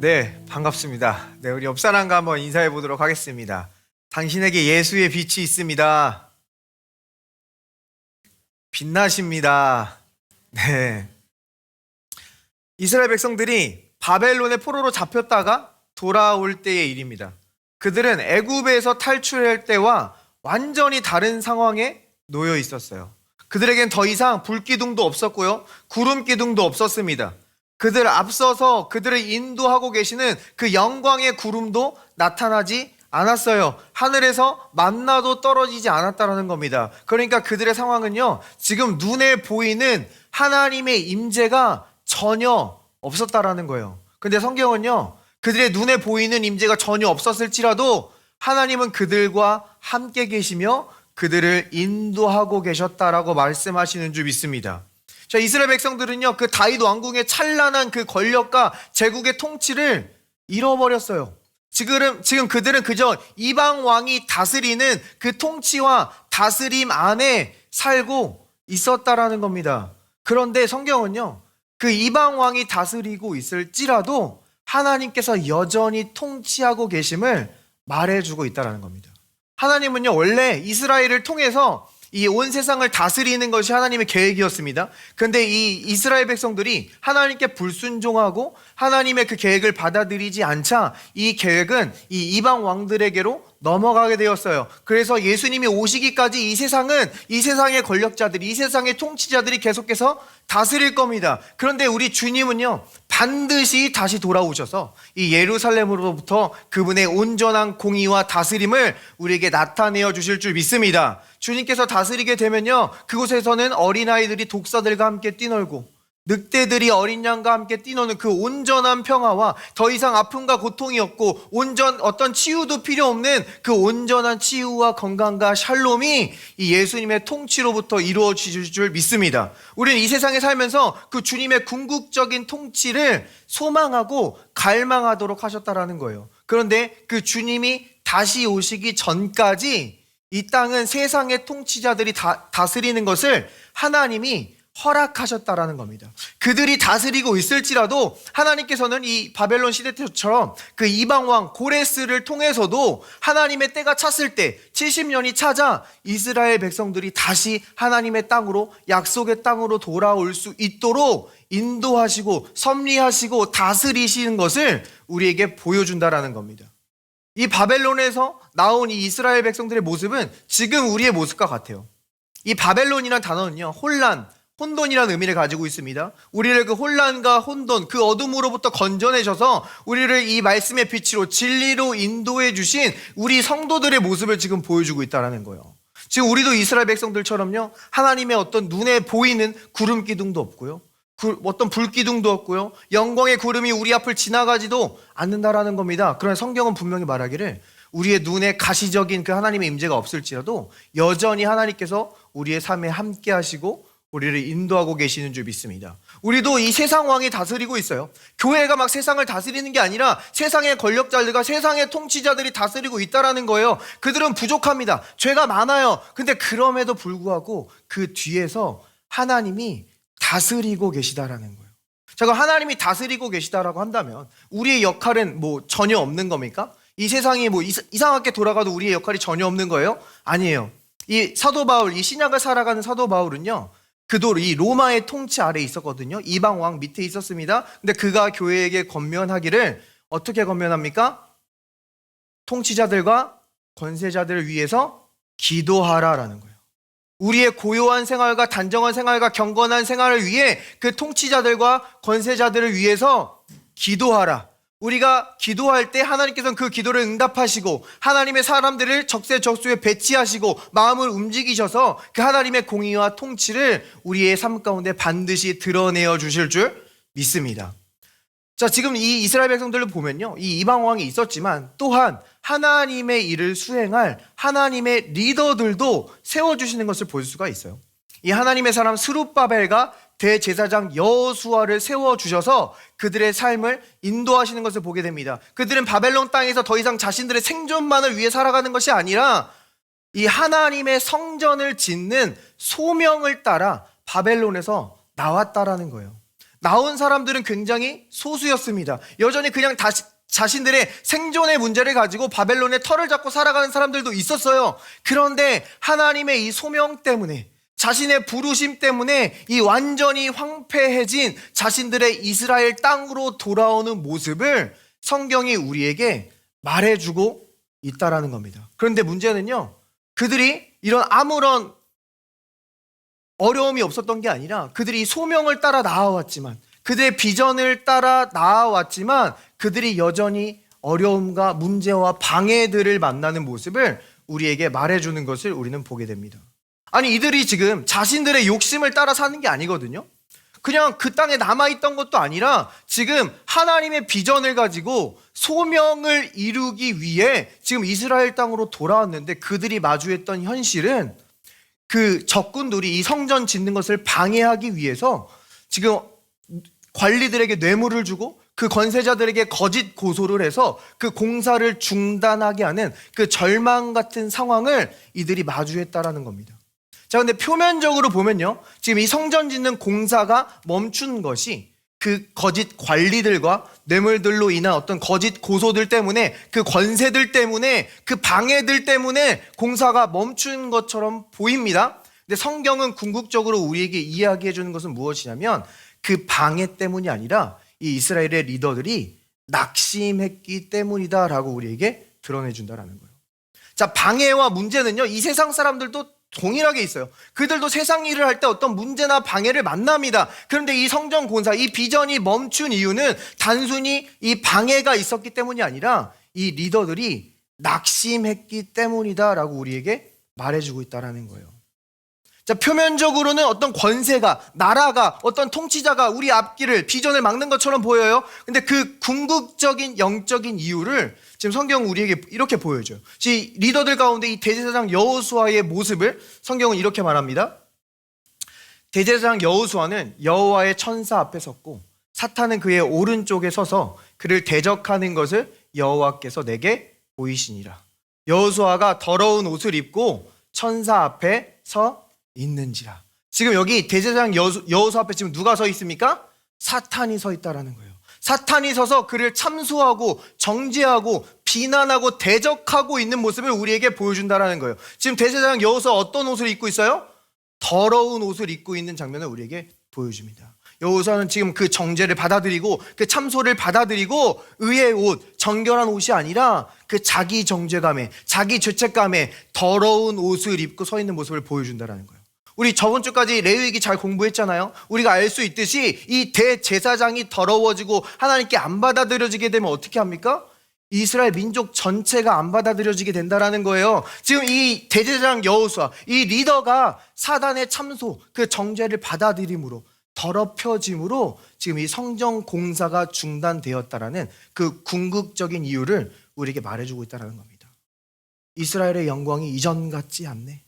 네, 반갑습니다. 네, 우리 옆 사람과 한번 인사해 보도록 하겠습니다. 당신에게 예수의 빛이 있습니다. 빛나십니다. 네. 이스라엘 백성들이 바벨론의 포로로 잡혔다가 돌아올 때의 일입니다. 그들은 애굽에서 탈출할 때와 완전히 다른 상황에 놓여 있었어요. 그들에겐 더 이상 불기둥도 없었고요, 구름 기둥도 없었습니다. 그들 앞서서 그들을 인도하고 계시는 그 영광의 구름도 나타나지 않았어요. 하늘에서 만나도 떨어지지 않았다는 겁니다. 그러니까 그들의 상황은요, 지금 눈에 보이는 하나님의 임재가 전혀 없었다라는 거예요. 근데 성경은요, 그들의 눈에 보이는 임재가 전혀 없었을지라도 하나님은 그들과 함께 계시며 그들을 인도하고 계셨다라고 말씀하시는 줄 믿습니다. 자, 이스라엘 백성들은요, 그 다윗 왕궁의 찬란한 그 권력과 제국의 통치를 잃어버렸어요. 지금 그들은 그저 이방 왕이 다스리는 그 통치와 다스림 안에 살고 있었다라는 겁니다. 그런데 성경은요, 그 이방 왕이 다스리고 있을지라도 하나님께서 여전히 통치하고 계심을 말해주고 있다라는 겁니다. 하나님은요, 원래 이스라엘을 통해서 이 온 세상을 다스리는 것이 하나님의 계획이었습니다. 그런데 이 이스라엘 백성들이 하나님께 불순종하고 하나님의 그 계획을 받아들이지 않자 이 계획은 이 이방 왕들에게로 넘어가게 되었어요. 그래서 예수님이 오시기까지 이 세상의 권력자들이, 이 세상의 통치자들이 계속해서 다스릴 겁니다. 그런데 우리 주님은요, 반드시 다시 돌아오셔서 이 예루살렘으로부터 그분의 온전한 공의와 다스림을 우리에게 나타내어 주실 줄 믿습니다. 주님께서 다스리게 되면요, 그곳에서는 어린아이들이 독사들과 함께 뛰놀고 늑대들이 어린 양과 함께 뛰노는 그 온전한 평화와 더 이상 아픔과 고통이 없고 어떤 치유도 필요 없는 그 온전한 치유와 건강과 샬롬이 이 예수님의 통치로부터 이루어질 줄 믿습니다. 우리는 이 세상에 살면서 그 주님의 궁극적인 통치를 소망하고 갈망하도록 하셨다라는 거예요. 그런데 그 주님이 다시 오시기 전까지 이 땅은 세상의 통치자들이 다스리는 것을 하나님이 허락하셨다라는 겁니다. 그들이 다스리고 있을지라도 하나님께서는 이 바벨론 시대 때처럼 그 이방왕 고레스를 통해서도 하나님의 때가 찼을 때 70년이 차자 이스라엘 백성들이 다시 하나님의 땅으로, 약속의 땅으로 돌아올 수 있도록 인도하시고 섭리하시고 다스리시는 것을 우리에게 보여준다라는 겁니다. 이 바벨론에서 나온 이 이스라엘 백성들의 모습은 지금 우리의 모습과 같아요. 이 바벨론이라는 단어는요, 혼돈이라는 의미를 가지고 있습니다. 우리를 그 혼란과 혼돈, 그 어둠으로부터 건져내셔서 우리를 이 말씀의 빛으로 진리로 인도해 주신 우리 성도들의 모습을 지금 보여주고 있다는 거예요. 지금 우리도 이스라엘 백성들처럼요, 하나님의 어떤 눈에 보이는 구름 기둥도 없고요, 어떤 불 기둥도 없고요, 영광의 구름이 우리 앞을 지나가지도 않는다라는 겁니다. 그러나 성경은 분명히 말하기를 우리의 눈에 가시적인 그 하나님의 임재가 없을지라도 여전히 하나님께서 우리의 삶에 함께 하시고 우리를 인도하고 계시는 줄 믿습니다. 우리도 이 세상 왕이 다스리고 있어요. 교회가 막 세상을 다스리는 게 아니라 세상의 권력자들과 세상의 통치자들이 다스리고 있다라는 거예요. 그들은 부족합니다. 죄가 많아요. 근데 그럼에도 불구하고 그 뒤에서 하나님이 다스리고 계시다라는 거예요. 자, 그럼 하나님이 다스리고 계시다라고 한다면 우리의 역할은 전혀 없는 겁니까? 이 세상이 이상하게 돌아가도 우리의 역할이 전혀 없는 거예요? 아니에요. 이 사도 바울, 이 신약을 살아가는 사도 바울은요, 그도 이 로마의 통치 아래에 있었거든요. 이방 왕 밑에 있었습니다. 근데 그가 교회에게 권면하기를 어떻게 권면합니까? 통치자들과 권세자들을 위해서 기도하라라는 거예요. 우리의 고요한 생활과 단정한 생활과 경건한 생활을 위해 그 통치자들과 권세자들을 위해서 기도하라. 우리가 기도할 때 하나님께서는 그 기도를 응답하시고 하나님의 사람들을 적재적소에 배치하시고 마음을 움직이셔서 그 하나님의 공의와 통치를 우리의 삶 가운데 반드시 드러내어 주실 줄 믿습니다. 자, 지금 이 이스라엘 백성들을 보면요, 이 이방 왕이 있었지만 또한 하나님의 일을 수행할 하나님의 리더들도 세워주시는 것을 볼 수가 있어요. 이 하나님의 사람 스룹바벨과 대제사장 여호수아를 세워주셔서 그들의 삶을 인도하시는 것을 보게 됩니다. 그들은 바벨론 땅에서 더 이상 자신들의 생존만을 위해 살아가는 것이 아니라 이 하나님의 성전을 짓는 소명을 따라 바벨론에서 나왔다라는 거예요. 나온 사람들은 굉장히 소수였습니다. 여전히 그냥 자신들의 생존의 문제를 가지고 바벨론의 털을 잡고 살아가는 사람들도 있었어요. 그런데 하나님의 이 소명 때문에, 자신의 부르심 때문에 이 완전히 황폐해진 자신들의 이스라엘 땅으로 돌아오는 모습을 성경이 우리에게 말해주고 있다라는 겁니다. 그런데 문제는요, 그들이 이런 아무런 어려움이 없었던 게 아니라 그들이 소명을 따라 나아왔지만, 그들의 비전을 따라 나아왔지만 그들이 여전히 어려움과 문제와 방해들을 만나는 모습을 우리에게 말해주는 것을 우리는 보게 됩니다. 아니, 이들이 지금 자신들의 욕심을 따라 사는 게 아니거든요. 그냥 그 땅에 남아있던 것도 아니라 지금 하나님의 비전을 가지고 소명을 이루기 위해 지금 이스라엘 땅으로 돌아왔는데, 그들이 마주했던 현실은 그 적군들이 이 성전 짓는 것을 방해하기 위해서 지금 관리들에게 뇌물을 주고 그 권세자들에게 거짓 고소를 해서 그 공사를 중단하게 하는 그 절망 같은 상황을 이들이 마주했다라는 겁니다. 자, 근데 표면적으로 보면요, 지금 이 성전 짓는 공사가 멈춘 것이 그 거짓 관리들과 뇌물들로 인한 어떤 거짓 고소들 때문에, 그 권세들 때문에, 그 방해들 때문에 공사가 멈춘 것처럼 보입니다. 근데 성경은 궁극적으로 우리에게 이야기해 주는 것은 무엇이냐면, 그 방해 때문이 아니라 이 이스라엘의 리더들이 낙심했기 때문이다라고 우리에게 드러내 준다라는 거예요. 자, 방해와 문제는요, 이 세상 사람들도 동일하게 있어요. 그들도 세상 일을 할 때 어떤 문제나 방해를 만납니다. 그런데 이 성전 공사, 이 비전이 멈춘 이유는 단순히 이 방해가 있었기 때문이 아니라 이 리더들이 낙심했기 때문이다라고 우리에게 말해주고 있다는 거예요. 자, 표면적으로는 어떤 권세가, 나라가, 어떤 통치자가 우리 앞길을, 비전을 막는 것처럼 보여요. 근데 그 궁극적인 영적인 이유를 지금 성경은 우리에게 이렇게 보여줘요. 이 리더들 가운데 이 대제사장 여호수아의 모습을 성경은 이렇게 말합니다. 대제사장 여호수아는 여호와의 천사 앞에 섰고 사탄은 그의 오른쪽에 서서 그를 대적하는 것을 여호와께서 내게 보이시니라. 여호수아가 더러운 옷을 입고 천사 앞에 서 있는지라. 지금 여기 대제사장 여호수아 앞에 지금 누가 서 있습니까? 사탄이 서 있다라는 거예요. 사탄이 서서 그를 참소하고 정죄하고 비난하고 대적하고 있는 모습을 우리에게 보여준다라는 거예요. 지금 대제사장 여호수아 어떤 옷을 입고 있어요? 더러운 옷을 입고 있는 장면을 우리에게 보여줍니다. 여호수아는 지금 그 정죄를 받아들이고 그 참소를 받아들이고 의의 옷, 정결한 옷이 아니라 그 자기 정죄감에, 자기 죄책감에 더러운 옷을 입고 서 있는 모습을 보여준다라는 거예요. 우리 저번 주까지 레위기 잘 공부했잖아요. 우리가 알 수 있듯이 이 대제사장이 더러워지고 하나님께 안 받아들여지게 되면 어떻게 합니까? 이스라엘 민족 전체가 안 받아들여지게 된다라는 거예요. 지금 이 대제사장 여호수아, 이 리더가 사단의 참소, 그 정죄를 받아들임으로, 더럽혀짐으로 지금 이 성전 공사가 중단되었다라는 그 궁극적인 이유를 우리에게 말해주고 있다는 겁니다. 이스라엘의 영광이 이전 같지 않네.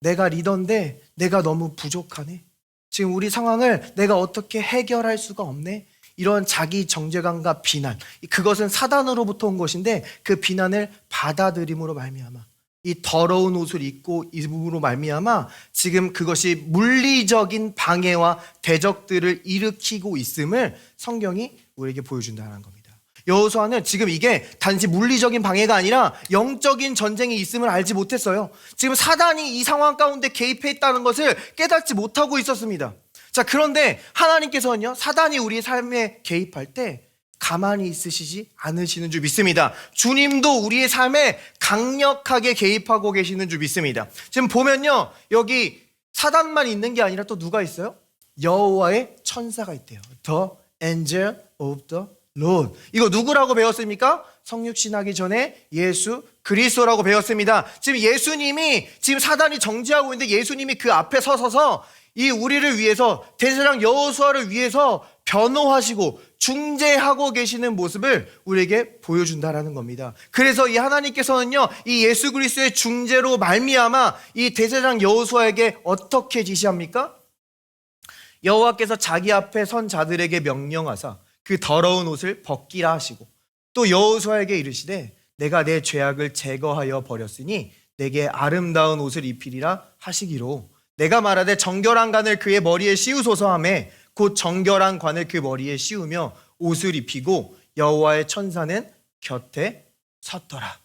내가 리더인데 내가 너무 부족하네. 지금 우리 상황을 내가 어떻게 해결할 수가 없네. 이런 자기 정죄감과 비난, 그것은 사단으로부터 온 것인데 그 비난을 받아들임으로 말미암아, 이 더러운 옷을 입고 입음으로 말미암아 지금 그것이 물리적인 방해와 대적들을 일으키고 있음을 성경이 우리에게 보여준다는 겁니다. 여호수아는 지금 이게 단지 물리적인 방해가 아니라 영적인 전쟁이 있음을 알지 못했어요. 지금 사단이 이 상황 가운데 개입해 있다는 것을 깨닫지 못하고 있었습니다. 자, 그런데 하나님께서는요, 사단이 우리의 삶에 개입할 때 가만히 있으시지 않으시는 줄 믿습니다. 주님도 우리의 삶에 강력하게 개입하고 계시는 줄 믿습니다. 지금 보면요, 여기 사단만 있는 게 아니라 또 누가 있어요? 여호와의 천사가 있대요. The angel of the Lord. 이거 누구라고 배웠습니까? 성육신하기 전에 예수 그리스도라고 배웠습니다. 지금 예수님이, 지금 사단이 정죄하고 있는데 예수님이 그 앞에 서서 이 우리를 위해서, 대제사장 여호수아를 위해서 변호하시고 중재하고 계시는 모습을 우리에게 보여준다라는 겁니다. 그래서 이 하나님께서는요, 이 예수 그리스도의 중재로 말미암아 이 대제사장 여호수아에게 어떻게 지시합니까? 여호와께서 자기 앞에 선 자들에게 명령하사 그 더러운 옷을 벗기라 하시고, 또 여호수아에게 이르시되 내가 내 죄악을 제거하여 버렸으니 내게 아름다운 옷을 입히리라 하시기로, 내가 말하되 정결한 관을 그의 머리에 씌우소서 하며 곧 정결한 관을 그 머리에 씌우며 옷을 입히고 여호와의 천사는 곁에 섰더라.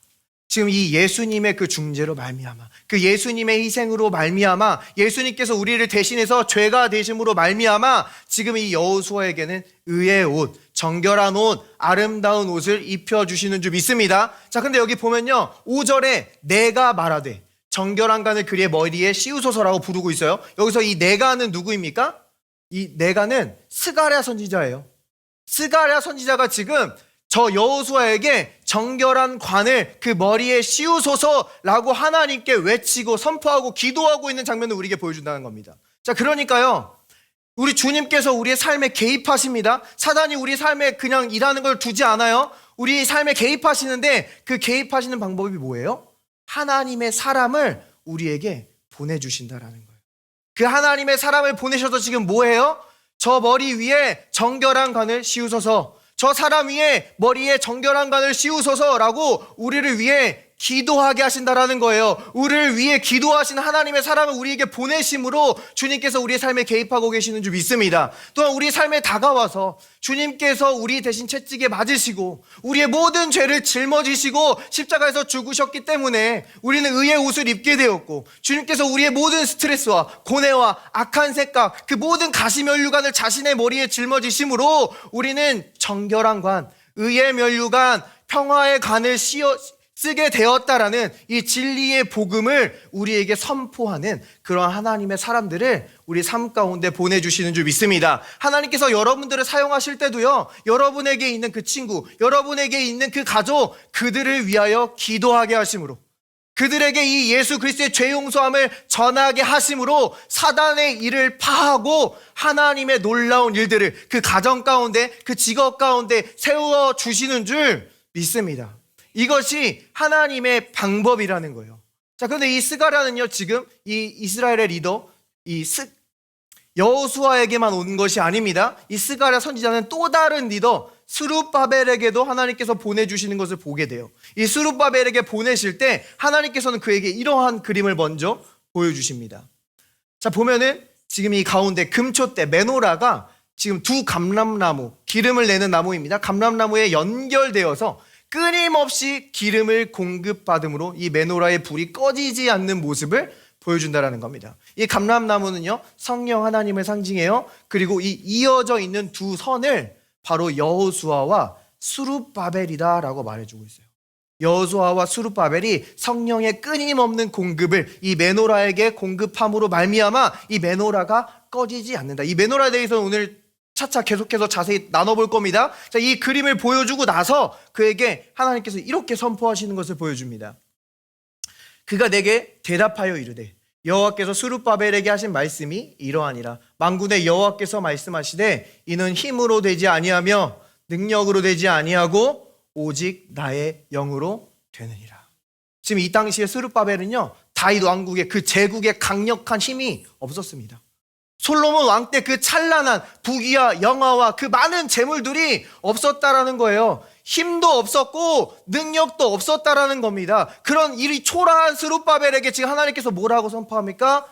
지금 이 예수님의 그 중재로 말미암아, 그 예수님의 희생으로 말미암아, 예수님께서 우리를 대신해서 죄가 되심으로 말미암아 지금 이 여호수아에게는 의의 옷, 정결한 옷, 아름다운 옷을 입혀주시는 줄 믿습니다. 자, 근데 여기 보면요, 5절에 내가 말하되 정결한 관을 그의 머리에 씌우소서라고 부르고 있어요. 여기서 이 내가는 누구입니까? 이 내가는 스가랴 선지자예요. 스가랴 선지자가 지금 저 여호수아에게 정결한 관을 그 머리에 씌우소서라고 하나님께 외치고 선포하고 기도하고 있는 장면을 우리에게 보여준다는 겁니다. 자, 그러니까요, 우리 주님께서 우리의 삶에 개입하십니다. 사단이 우리 삶에 그냥 일하는 걸 두지 않아요. 우리 삶에 개입하시는데 그 개입하시는 방법이 뭐예요? 하나님의 사람을 우리에게 보내주신다라는 거예요. 그 하나님의 사람을 보내셔서 지금 뭐예요? 저 머리 위에 정결한 관을 씌우소서, 저 사람 위에 머리에 정결한 관을 씌우소서라고 우리를 위해 기도하게 하신다라는 거예요. 우리를 위해 기도하신 하나님의 사람을 우리에게 보내심으로 주님께서 우리의 삶에 개입하고 계시는 줄 믿습니다. 또한 우리 삶에 다가와서 주님께서 우리 대신 채찍에 맞으시고 우리의 모든 죄를 짊어지시고 십자가에서 죽으셨기 때문에 우리는 의의 옷을 입게 되었고, 주님께서 우리의 모든 스트레스와 고뇌와 악한 생각, 그 모든 가시면류관을 자신의 머리에 짊어지심으로 우리는 정결한 관, 의의 면류관, 평화의 관을 쓰게 되었다라는 이 진리의 복음을 우리에게 선포하는 그런 하나님의 사람들을 우리 삶 가운데 보내주시는 줄 믿습니다. 하나님께서 여러분들을 사용하실 때도요, 여러분에게 있는 그 친구, 여러분에게 있는 그 가족, 그들을 위하여 기도하게 하심으로, 그들에게 이 예수 그리스도의 죄 용서함을 전하게 하심으로 사단의 일을 파하고 하나님의 놀라운 일들을 그 가정 가운데, 그 직업 가운데 세워주시는 줄 믿습니다. 이것이 하나님의 방법이라는 거예요. 자, 그런데 이 스가랴는요, 지금 이 이스라엘의 리더 여호수아에게만 온 것이 아닙니다. 이 스가랴 선지자는 또 다른 리더 스룹바벨에게도 하나님께서 보내주시는 것을 보게 돼요. 이 스룹바벨에게 보내실 때 하나님께서는 그에게 이러한 그림을 먼저 보여주십니다. 자, 보면은 지금 이 가운데 금초대 메노라가 지금 두 감람나무, 기름을 내는 나무입니다. 감람나무에 연결되어서 끊임없이 기름을 공급받음으로 이 메노라의 불이 꺼지지 않는 모습을 보여준다라는 겁니다. 이 감람나무는요, 성령 하나님을 상징해요. 그리고 이 이어져 있는 두 선을 바로 여호수아와 스룹바벨이다라고 말해주고 있어요. 여호수아와 스룹바벨이 성령의 끊임없는 공급을 이 메노라에게 공급함으로 말미암아 이 메노라가 꺼지지 않는다. 이 메노라에 대해서는 오늘 차차 계속해서 자세히 나눠볼 겁니다. 자, 이 그림을 보여주고 나서 그에게 하나님께서 이렇게 선포하시는 것을 보여줍니다. 그가 내게 대답하여 이르되 여호와께서 스룹바벨에게 하신 말씀이 이러하니라. 만군의 여호와께서 말씀하시되 이는 힘으로 되지 아니하며 능력으로 되지 아니하고 오직 나의 영으로 되느니라. 지금 이 당시에 스룹바벨은요, 다윗 왕국의 그 제국의 강력한 힘이 없었습니다. 솔로몬 왕 때 그 찬란한 부귀와 영화와 그 많은 재물들이 없었다라는 거예요. 힘도 없었고 능력도 없었다라는 겁니다. 그런 일이 초라한 스룹바벨에게 지금 하나님께서 뭐라고 선포합니까?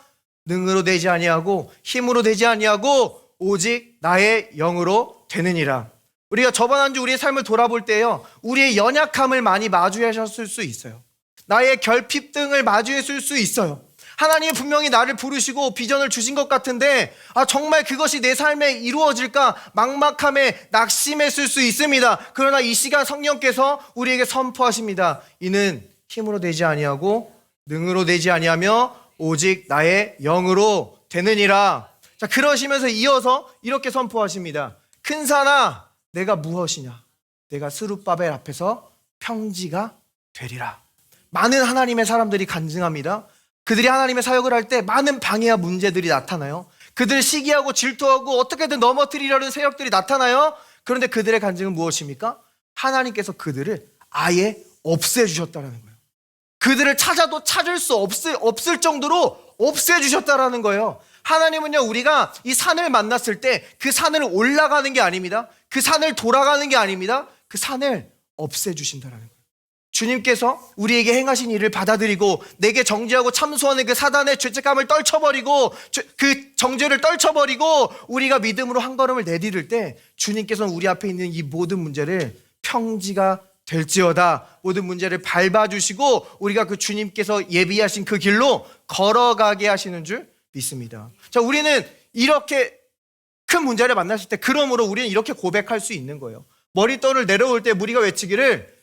능으로 되지 아니하고 힘으로 되지 아니하고 오직 나의 영으로 되느니라. 우리가 저번 한 주 우리의 삶을 돌아볼 때요, 우리의 연약함을 많이 마주하셨을 수 있어요. 나의 결핍 등을 마주했을 수 있어요. 하나님이 분명히 나를 부르시고 비전을 주신 것 같은데 정말 그것이 내 삶에 이루어질까 막막함에 낙심했을 수 있습니다. 그러나 이 시간 성령께서 우리에게 선포하십니다. 이는 힘으로 되지 아니하고 능으로 되지 아니하며 오직 나의 영으로 되느니라. 자, 그러시면서 이어서 이렇게 선포하십니다. 큰 산아 내가 무엇이냐? 내가 스룹바벨 앞에서 평지가 되리라. 많은 하나님의 사람들이 간증합니다. 그들이 하나님의 사역을 할 때 많은 방해와 문제들이 나타나요. 그들 시기하고 질투하고 어떻게든 넘어뜨리려는 세력들이 나타나요. 그런데 그들의 간증은 무엇입니까? 하나님께서 그들을 아예 없애주셨다는 거예요. 그들을 찾아도 찾을 수 없을 정도로 없애주셨다는 거예요. 하나님은요, 우리가 이 산을 만났을 때 그 산을 올라가는 게 아닙니다. 그 산을 돌아가는 게 아닙니다. 그 산을 없애주신다는 거예요. 주님께서 우리에게 행하신 일을 받아들이고 내게 정죄하고 참소하는 그 사단의 죄책감을 떨쳐버리고 그 정죄를 떨쳐버리고 우리가 믿음으로 한 걸음을 내디딜 때 주님께서는 우리 앞에 있는 이 모든 문제를 평지가 될지어다, 모든 문제를 밟아주시고 우리가 그 주님께서 예비하신 그 길로 걸어가게 하시는 줄 믿습니다. 자, 우리는 이렇게 큰 문제를 만났을 때 그러므로 우리는 이렇게 고백할 수 있는 거예요. 머릿돌을 내려올 때 우리가 외치기를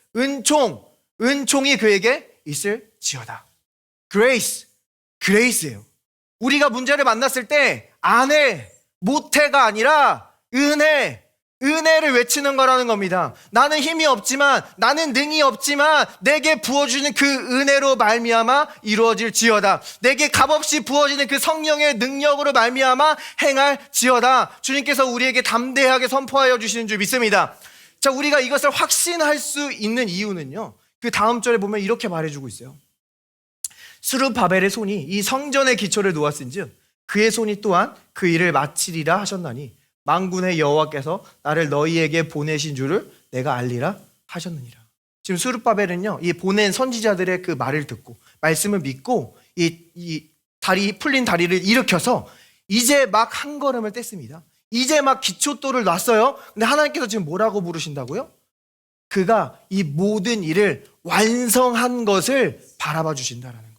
은총이 그에게 있을지어다. 그레이스예요. 우리가 문제를 만났을 때 안 해, 못해가 아니라 은혜를 외치는 거라는 겁니다. 나는 힘이 없지만, 나는 능이 없지만 내게 부어주는 그 은혜로 말미암아 이루어질지어다. 내게 값없이 부어지는 그 성령의 능력으로 말미암아 행할지어다. 주님께서 우리에게 담대하게 선포하여 주시는 줄 믿습니다. 자, 우리가 이것을 확신할 수 있는 이유는요, 그 다음 절에 보면 이렇게 말해주고 있어요. 스룹바벨의 손이 이 성전의 기초를 놓았은즉 그의 손이 또한 그 일을 마치리라 하셨나니 만군의 여호와께서 나를 너희에게 보내신 줄을 내가 알리라 하셨느니라. 지금 스룹바벨은요, 이 보낸 선지자들의 그 말을 듣고 말씀을 믿고 이 풀린 다리를 일으켜서 이제 막 한 걸음을 뗐습니다. 이제 막 기초돌을 놨어요. 근데 하나님께서 지금 뭐라고 부르신다고요? 그가 이 모든 일을 완성한 것을 바라봐 주신다라는 거예요.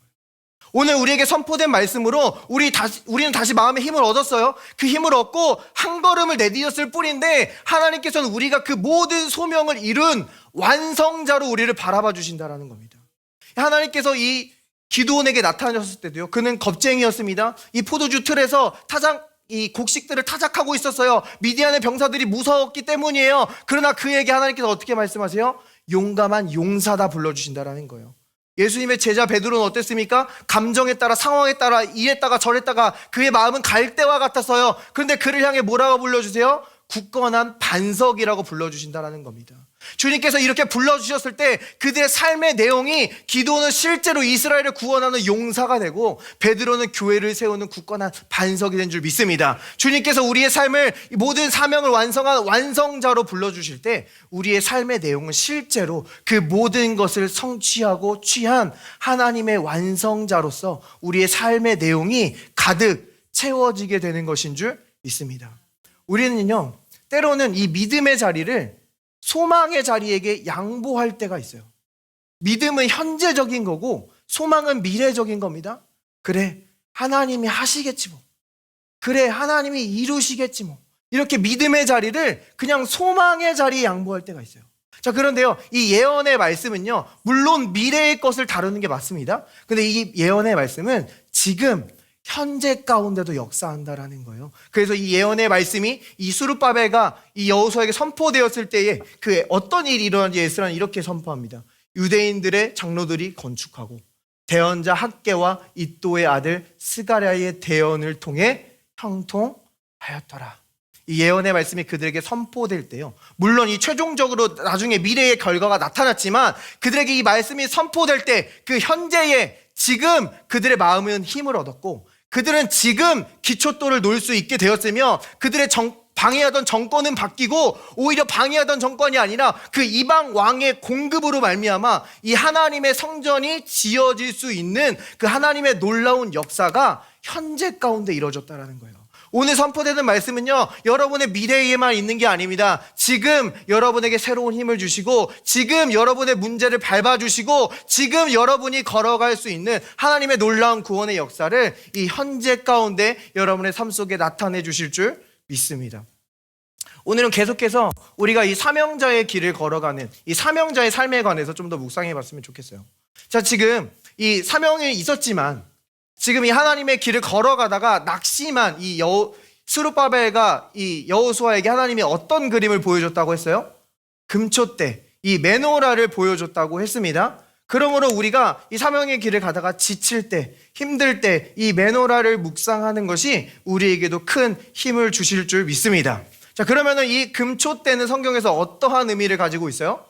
오늘 우리에게 선포된 말씀으로 우리는 다시 마음의 힘을 얻었어요. 그 힘을 얻고 한 걸음을 내디뎠을 뿐인데 하나님께서는 우리가 그 모든 소명을 이룬 완성자로 우리를 바라봐 주신다라는 겁니다. 하나님께서 이 기드온에게 나타나셨을 때도요, 그는 겁쟁이였습니다. 이 포도주 틀에서 이 곡식들을 타작하고 있었어요. 미디안의 병사들이 무서웠기 때문이에요. 그러나 그에게 하나님께서 어떻게 말씀하세요? 용감한 용사다 불러주신다라는 거예요. 예수님의 제자 베드로는 어땠습니까? 감정에 따라, 상황에 따라, 이랬다가 저랬다가 그의 마음은 갈대와 같았어요. 그런데 그를 향해 뭐라고 불러주세요? 굳건한 반석이라고 불러주신다라는 겁니다. 주님께서 이렇게 불러주셨을 때 그들의 삶의 내용이 기도는 실제로 이스라엘을 구원하는 용사가 되고 베드로는 교회를 세우는 굳건한 반석이 된 줄 믿습니다. 주님께서 우리의 삶을 모든 사명을 완성한 완성자로 불러주실 때 우리의 삶의 내용은 실제로 그 모든 것을 성취하고 취한 하나님의 완성자로서 우리의 삶의 내용이 가득 채워지게 되는 것인 줄 믿습니다. 우리는요, 때로는 이 믿음의 자리를 소망의 자리에게 양보할 때가 있어요. 믿음은 현재적인 거고 소망은 미래적인 겁니다. 그래, 하나님이 하시겠지 뭐. 그래, 하나님이 이루시겠지 뭐. 이렇게 믿음의 자리를 그냥 소망의 자리에 양보할 때가 있어요. 자, 그런데요, 이 예언의 말씀은요, 물론 미래의 것을 다루는 게 맞습니다. 근데 이 예언의 말씀은 지금 현재 가운데도 역사한다라는 거예요. 그래서 이 예언의 말씀이 이 스룹바벨과 이 여호수아에게 선포되었을 때에 그 어떤 일이 일어난지 에스라는 이렇게 선포합니다. 유대인들의 장로들이 건축하고 대언자 학개와 이도의 아들 스가랴의 대언을 통해 형통하였더라. 이 예언의 말씀이 그들에게 선포될 때요, 물론 이 최종적으로 나중에 미래의 결과가 나타났지만 그들에게 이 말씀이 선포될 때 그 현재의 지금 그들의 마음은 힘을 얻었고 그들은 지금 기초돌을 놓을 수 있게 되었으며 그들의 방해하던 정권은 바뀌고 오히려 방해하던 정권이 아니라 그 이방 왕의 공급으로 말미암아 이 하나님의 성전이 지어질 수 있는 그 하나님의 놀라운 역사가 현재 가운데 이루어졌다는 거예요. 오늘 선포되는 말씀은요, 여러분의 미래에만 있는 게 아닙니다. 지금 여러분에게 새로운 힘을 주시고 지금 여러분의 문제를 밟아주시고 지금 여러분이 걸어갈 수 있는 하나님의 놀라운 구원의 역사를 이 현재 가운데 여러분의 삶 속에 나타내 주실 줄 믿습니다. 오늘은 계속해서 우리가 이 사명자의 길을 걸어가는 이 사명자의 삶에 관해서 좀 더 묵상해 봤으면 좋겠어요. 자, 지금 이 사명이 있었지만 지금 이 하나님의 길을 걸어가다가 낙심한 이 스룹바벨과 이 여호수아에게 하나님이 어떤 그림을 보여줬다고 했어요? 금초대, 이 메노라를 보여줬다고 했습니다. 그러므로 우리가 이 사명의 길을 가다가 지칠 때, 힘들 때 이 메노라를 묵상하는 것이 우리에게도 큰 힘을 주실 줄 믿습니다. 자, 그러면은 이 금초대는 성경에서 어떠한 의미를 가지고 있어요?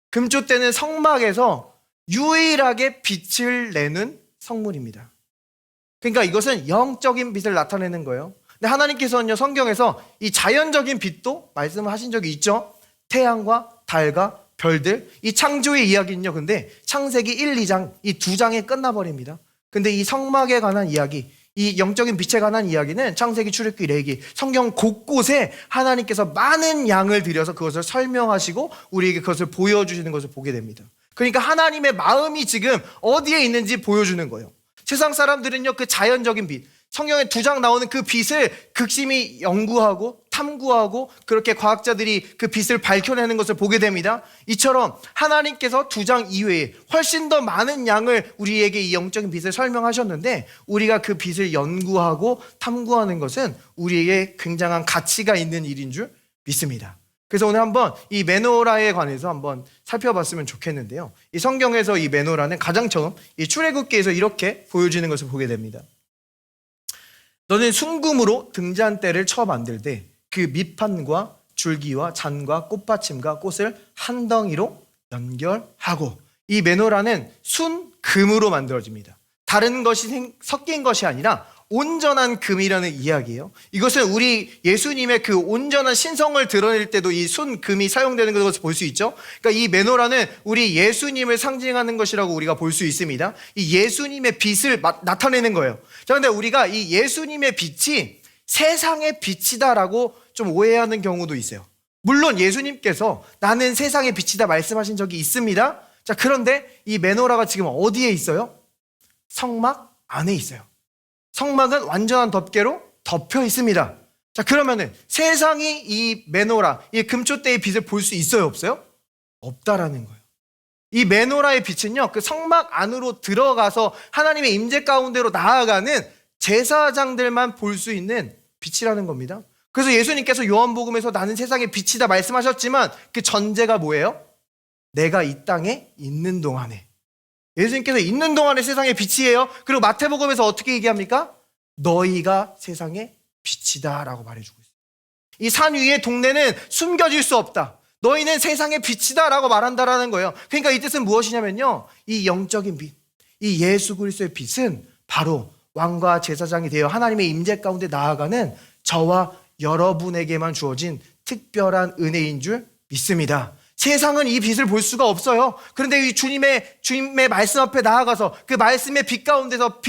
금초대는 성막에서 유일하게 빛을 내는 성물입니다. 그러니까 이것은 영적인 빛을 나타내는 거예요. 근데 하나님께서는요, 성경에서 이 자연적인 빛도 말씀하신 적이 있죠. 태양과 달과 별들, 이 창조의 이야기는요, 근데 창세기 1, 2장 이 두 장에 끝나버립니다. 근데 이 성막에 관한 이야기, 이 영적인 빛에 관한 이야기는 창세기, 출애굽기, 레위기, 성경 곳곳에 하나님께서 많은 양을 들여서 그것을 설명하시고 우리에게 그것을 보여주시는 것을 보게 됩니다. 그러니까 하나님의 마음이 지금 어디에 있는지 보여주는 거예요. 세상 사람들은요, 그 자연적인 빛, 성경에 두 장 나오는 그 빛을 극심히 연구하고 탐구하고 그렇게 과학자들이 그 빛을 밝혀내는 것을 보게 됩니다. 이처럼 하나님께서 두 장 이외에 훨씬 더 많은 양을 우리에게 이 영적인 빛을 설명하셨는데, 우리가 그 빛을 연구하고 탐구하는 것은 우리에게 굉장한 가치가 있는 일인 줄 믿습니다. 그래서 오늘 한번 이 메노라에 관해서 한번 살펴봤으면 좋겠는데요. 이 성경에서 이 메노라는 가장 처음 이 출애굽기에서 이렇게 보여지는 것을 보게 됩니다. 너는 순금으로 등잔대를 쳐 만들 때 그 밑판과 줄기와 잔과 꽃받침과 꽃을 한 덩이로 연결하고, 이 메노라는 순금으로 만들어집니다. 다른 것이 섞인 것이 아니라 온전한 금이라는 이야기예요. 이것은 우리 예수님의 그 온전한 신성을 드러낼 때도 이 순금이 사용되는 것을 볼 수 있죠. 그러니까 이 메노라는 우리 예수님을 상징하는 것이라고 우리가 볼 수 있습니다. 이 예수님의 빛을 나타내는 거예요. 자, 근데 우리가 이 예수님의 빛이 세상의 빛이다라고 좀 오해하는 경우도 있어요. 물론 예수님께서 나는 세상의 빛이다 말씀하신 적이 있습니다. 자, 그런데 이 메노라가 지금 어디에 있어요? 성막 안에 있어요. 성막은 완전한 덮개로 덮여 있습니다. 자, 그러면은 세상이 이 메노라, 이 금초대의 빛을 볼 수 있어요, 없어요? 없다라는 거예요. 이 메노라의 빛은요, 그 성막 안으로 들어가서 하나님의 임재 가운데로 나아가는 제사장들만 볼 수 있는 빛이라는 겁니다. 그래서 예수님께서 요한복음에서 나는 세상의 빛이다 말씀하셨지만 그 전제가 뭐예요? 내가 이 땅에 있는 동안에, 예수님께서 있는 동안에 세상의 빛이에요. 그리고 마태복음에서 어떻게 얘기합니까? 너희가 세상의 빛이다 라고 말해주고 있어요. 이 산 위의 동네는 숨겨질 수 없다, 너희는 세상의 빛이다 라고 말한다라는 거예요. 그러니까 이 뜻은 무엇이냐면요, 이 영적인 빛, 이 예수 그리스도의 빛은 바로 왕과 제사장이 되어 하나님의 임재 가운데 나아가는 저와 여러분에게만 주어진 특별한 은혜인 줄 믿습니다. 세상은 이 빛을 볼 수가 없어요. 그런데 이 주님의 말씀 앞에 나아가서 그 말씀의 빛 가운데서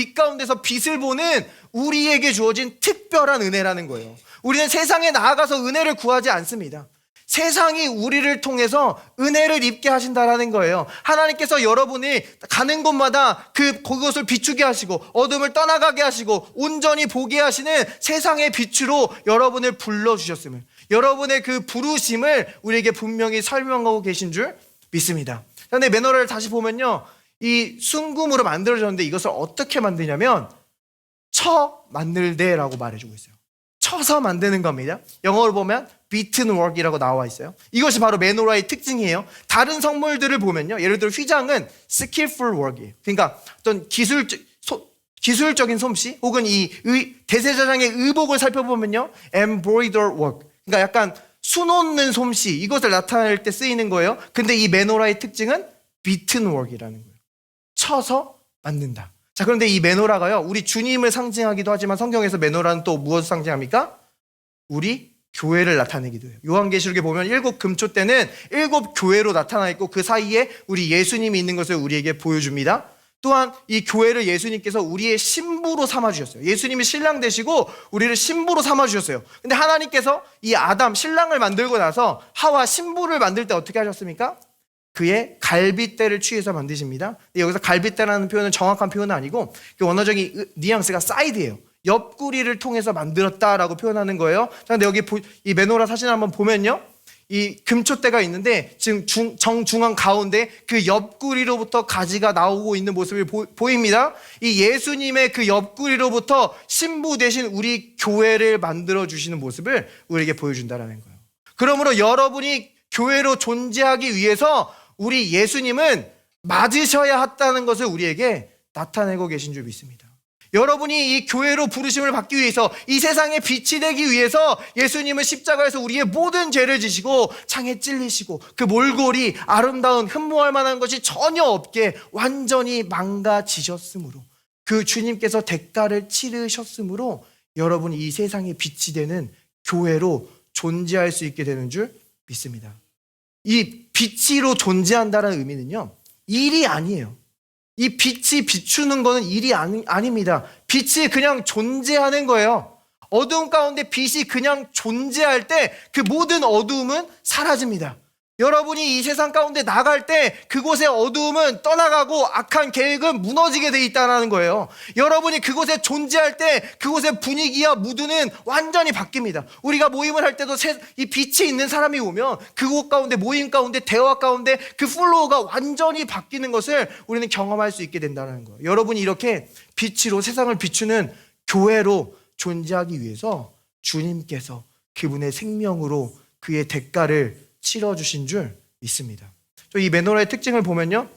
빛을 보는 우리에게 주어진 특별한 은혜라는 거예요. 우리는 세상에 나아가서 은혜를 구하지 않습니다. 세상이 우리를 통해서 은혜를 입게 하신다라는 거예요. 하나님께서 여러분이 가는 곳마다 그곳을 비추게 하시고 어둠을 떠나가게 하시고 온전히 보게 하시는 세상의 빛으로 여러분을 불러주셨음을, 여러분의 그 부르심을 우리에게 분명히 설명하고 계신 줄 믿습니다. 그런데 메노라를 다시 보면요, 이 순금으로 만들어졌는데 이것을 어떻게 만드냐면 쳐 만들되라고 말해주고 있어요. 쳐서 만드는 겁니다. 영어로 보면 beaten work이라고 나와 있어요. 이것이 바로 메노라의 특징이에요. 다른 성물들을 보면요, 예를 들어 휘장은 skillful work이에요. 그러니까 어떤 기술적인 솜씨, 혹은 이 대제사장의 의복을 살펴보면요, embroidered work, 그러니까 약간 수놓는 솜씨, 이것을 나타낼 때 쓰이는 거예요. 근데 이 메노라의 특징은 beaten work이라는 거예요. 쳐서 만든다. 자, 그런데 이 메노라가요, 우리 주님을 상징하기도 하지만 성경에서 메노라는 또 무엇을 상징합니까? 우리 교회를 나타내기도 해요. 요한계시록에 보면 7 금초대는 7 교회로 나타나 있고 그 사이에 우리 예수님이 있는 것을 우리에게 보여줍니다. 또한 이 교회를 예수님께서 우리의 신부로 삼아주셨어요. 예수님이 신랑 되시고 우리를 신부로 삼아주셨어요. 근데 하나님께서 이 아담 신랑을 만들고 나서 하와 신부를 만들 때 어떻게 하셨습니까? 그의 갈빗대를 취해서 만드십니다. 여기서 갈빗대라는 표현은 정확한 표현은 아니고 그 원어적인 뉘앙스가 사이드예요. 옆구리를 통해서 만들었다라고 표현하는 거예요. 자, 근데 여기 이 메노라 사진 한번 보면요, 이 금초대가 있는데 지금 정중앙 가운데 그 옆구리로부터 가지가 나오고 있는 모습을 보입니다. 이 예수님의 그 옆구리로부터 신부 대신 우리 교회를 만들어 주시는 모습을 우리에게 보여준다라는 거예요. 그러므로 여러분이 교회로 존재하기 위해서 우리 예수님은 맞으셔야 한다는 것을 우리에게 나타내고 계신 줄 믿습니다. 여러분이 이 교회로 부르심을 받기 위해서, 이 세상에 빛이 되기 위해서 예수님은 십자가에서 우리의 모든 죄를 지시고 창에 찔리시고 그 몰골이 아름다운 흠모할 만한 것이 전혀 없게 완전히 망가지셨으므로, 그 주님께서 대가를 치르셨으므로 여러분이 이 세상에 빛이 되는 교회로 존재할 수 있게 되는 줄 믿습니다. 이 빛으로 존재한다는 의미는요, 일이 아니에요. 이 빛이 비추는 거는 일이 아닙니다. 빛이 그냥 존재하는 거예요. 어두움 가운데 빛이 그냥 존재할 때 그 모든 어두움은 사라집니다. 여러분이 이 세상 가운데 나갈 때 그곳의 어두움은 떠나가고 악한 계획은 무너지게 돼 있다는 거예요. 여러분이 그곳에 존재할 때 그곳의 분위기와 무드는 완전히 바뀝니다. 우리가 모임을 할 때도 이 빛이 있는 사람이 오면 그곳 가운데, 모임 가운데, 대화 가운데 그 플로우가 완전히 바뀌는 것을 우리는 경험할 수 있게 된다는 거예요. 여러분이 이렇게 빛으로 세상을 비추는 교회로 존재하기 위해서 주님께서 그분의 생명으로 그의 대가를 치러주신 줄 믿습니다. 이 메노라의 특징을 보면요,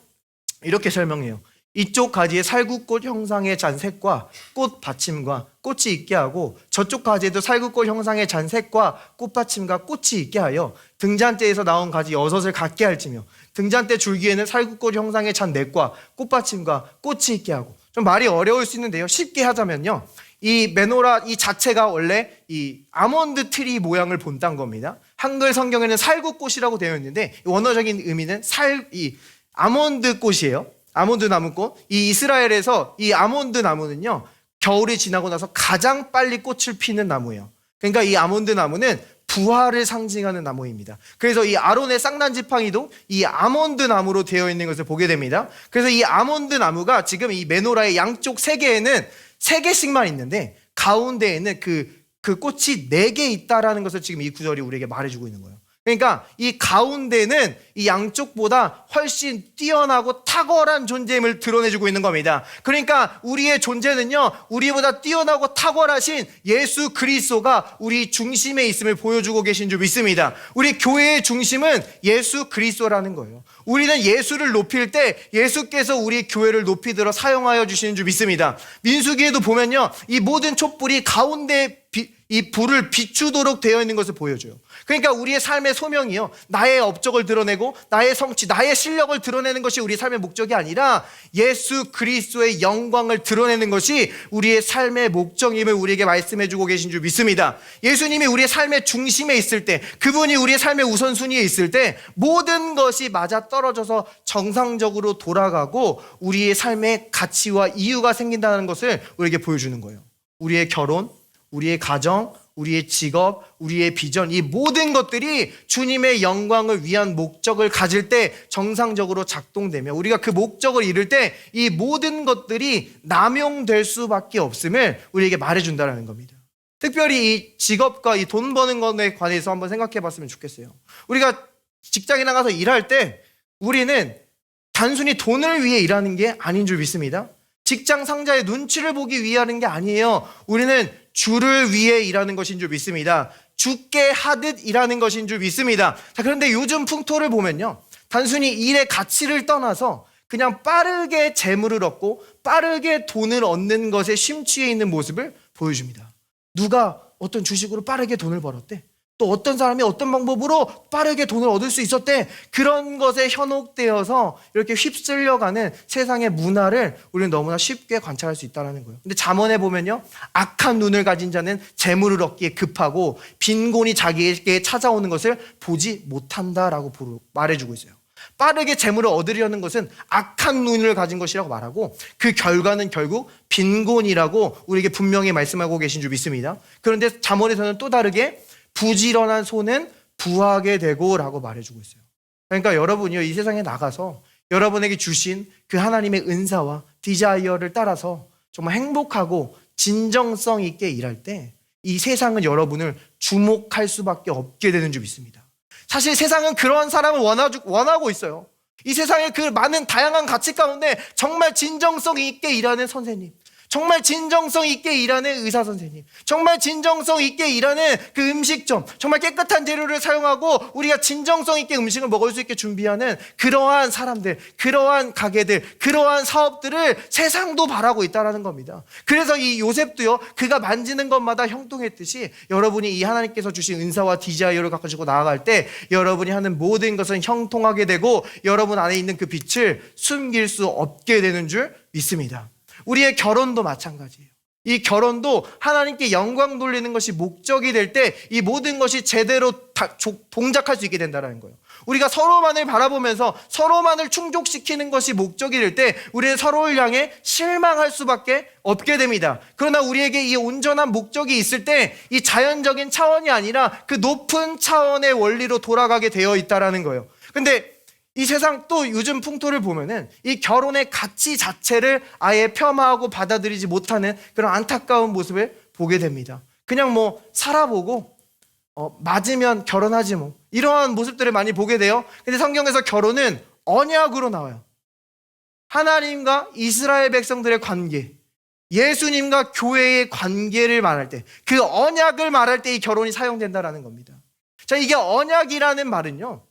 이렇게 설명해요. 이쪽 가지에 살구꽃 형상의 잔색과 꽃 받침과 꽃이 있게 하고, 저쪽 가지에도 살구꽃 형상의 잔색과 꽃 받침과 꽃이 있게 하여 등잔대에서 나온 가지 6을 갖게 할지며, 등잔대 줄기에는 살구꽃 형상의 잔넷과 꽃 받침과 꽃이 있게 하고. 좀 말이 어려울 수 있는데요, 쉽게 하자면요, 이 메노라 이 자체가 원래 이 아몬드 트리 모양을 본딴 겁니다. 한글 성경에는 살구꽃이라고 되어 있는데 원어적인 의미는 이 아몬드 꽃이에요. 아몬드 나무꽃. 이 이스라엘에서 이 아몬드 나무는요, 겨울이 지나고 나서 가장 빨리 꽃을 피는 나무예요. 그러니까 이 아몬드 나무는 부활을 상징하는 나무입니다. 그래서 이 아론의 쌍난 지팡이도 이 아몬드 나무로 되어 있는 것을 보게 됩니다. 그래서 이 아몬드 나무가 지금 이 메노라의 양쪽 3개에는 3개씩만 있는데 가운데에는 그 꽃이 4개 있다라는 것을 지금 이 구절이 우리에게 말해주고 있는 거예요. 그러니까 이 가운데는 이 양쪽보다 훨씬 뛰어나고 탁월한 존재임을 드러내주고 있는 겁니다. 그러니까 우리의 존재는요, 우리보다 뛰어나고 탁월하신 예수 그리스도가 우리 중심에 있음을 보여주고 계신 줄 믿습니다. 우리 교회의 중심은 예수 그리스도라는 거예요. 우리는 예수를 높일 때 예수께서 우리 교회를 높이 들어 사용하여 주시는 줄 믿습니다. 민수기에도 보면요, 이 모든 촛불이 가운데 이 불을 비추도록 되어 있는 것을 보여줘요. 그러니까 우리의 삶의 소명이요, 나의 업적을 드러내고 나의 성취, 나의 실력을 드러내는 것이 우리 삶의 목적이 아니라 예수 그리스도의 영광을 드러내는 것이 우리의 삶의 목적임을 우리에게 말씀해주고 계신 줄 믿습니다. 예수님이 우리의 삶의 중심에 있을 때, 그분이 우리의 삶의 우선순위에 있을 때 모든 것이 맞아떨어져서 정상적으로 돌아가고 우리의 삶의 가치와 이유가 생긴다는 것을 우리에게 보여주는 거예요. 우리의 결혼, 우리의 가정, 우리의 직업, 우리의 비전, 이 모든 것들이 주님의 영광을 위한 목적을 가질 때 정상적으로 작동되며 우리가 그 목적을 이룰 때 이 모든 것들이 남용될 수밖에 없음을 우리에게 말해준다는 겁니다. 특별히 이 직업과 이 돈 버는 것에 관해서 한번 생각해 봤으면 좋겠어요. 우리가 직장에 나가서 일할 때 우리는 단순히 돈을 위해 일하는 게 아닌 줄 믿습니다. 직장 상사의 눈치를 보기 위해 하는 게 아니에요. 우리는 주를 위해 일하는 것인 줄 믿습니다. 주께 하듯 일하는 것인 줄 믿습니다. 자, 그런데 요즘 풍토를 보면요, 단순히 일의 가치를 떠나서 그냥 빠르게 재물을 얻고 빠르게 돈을 얻는 것에 심취해 있는 모습을 보여줍니다. 누가 어떤 주식으로 빠르게 돈을 벌었대, 또 어떤 사람이 어떤 방법으로 빠르게 돈을 얻을 수 있었대. 그런 것에 현혹되어서 이렇게 휩쓸려가는 세상의 문화를 우리는 너무나 쉽게 관찰할 수 있다는 거예요. 근데 잠언에 보면요, 악한 눈을 가진 자는 재물을 얻기에 급하고 빈곤이 자기에게 찾아오는 것을 보지 못한다라고 말해주고 있어요. 빠르게 재물을 얻으려는 것은 악한 눈을 가진 것이라고 말하고 그 결과는 결국 빈곤이라고 우리에게 분명히 말씀하고 계신 줄 믿습니다. 그런데 잠언에서는 또 다르게 부지런한 손은 부하게 되고 라고 말해주고 있어요. 그러니까 여러분이요, 이 세상에 나가서 여러분에게 주신 그 하나님의 은사와 디자이어를 따라서 정말 행복하고 진정성 있게 일할 때 이 세상은 여러분을 주목할 수밖에 없게 되는 줄 믿습니다. 사실 세상은 그런 사람을 원하고 있어요. 이 세상의 그 많은 다양한 가치 가운데 정말 진정성 있게 일하는 선생님, 정말 진정성 있게 일하는 의사 선생님, 정말 진정성 있게 일하는 그 음식점, 정말 깨끗한 재료를 사용하고 우리가 진정성 있게 음식을 먹을 수 있게 준비하는 그러한 사람들, 그러한 가게들, 그러한 사업들을 세상도 바라고 있다는 겁니다. 그래서 이 요셉도요, 그가 만지는 것마다 형통했듯이 여러분이 이 하나님께서 주신 은사와 디자이어를 가지고 나아갈 때 여러분이 하는 모든 것은 형통하게 되고 여러분 안에 있는 그 빛을 숨길 수 없게 되는 줄 믿습니다. 우리의 결혼도 마찬가지예요. 이 결혼도 하나님께 영광 돌리는 것이 목적이 될 때 이 모든 것이 제대로 동작할 수 있게 된다는 거예요. 우리가 서로만을 바라보면서 서로만을 충족시키는 것이 목적이 될 때 우리는 서로를 향해 실망할 수밖에 없게 됩니다. 그러나 우리에게 이 온전한 목적이 있을 때 이 자연적인 차원이 아니라 그 높은 차원의 원리로 돌아가게 되어 있다는 거예요. 근데 이 세상 또 요즘 풍토를 보면은 이 결혼의 가치 자체를 아예 폄하하고 받아들이지 못하는 그런 안타까운 모습을 보게 됩니다. 그냥 뭐 살아보고 맞으면 결혼하지 뭐 이러한 모습들을 많이 보게 돼요. 근데 성경에서 결혼은 언약으로 나와요. 하나님과 이스라엘 백성들의 관계, 예수님과 교회의 관계를 말할 때, 그 언약을 말할 때 이 결혼이 사용된다라는 겁니다. 자, 이게 언약이라는 말은요,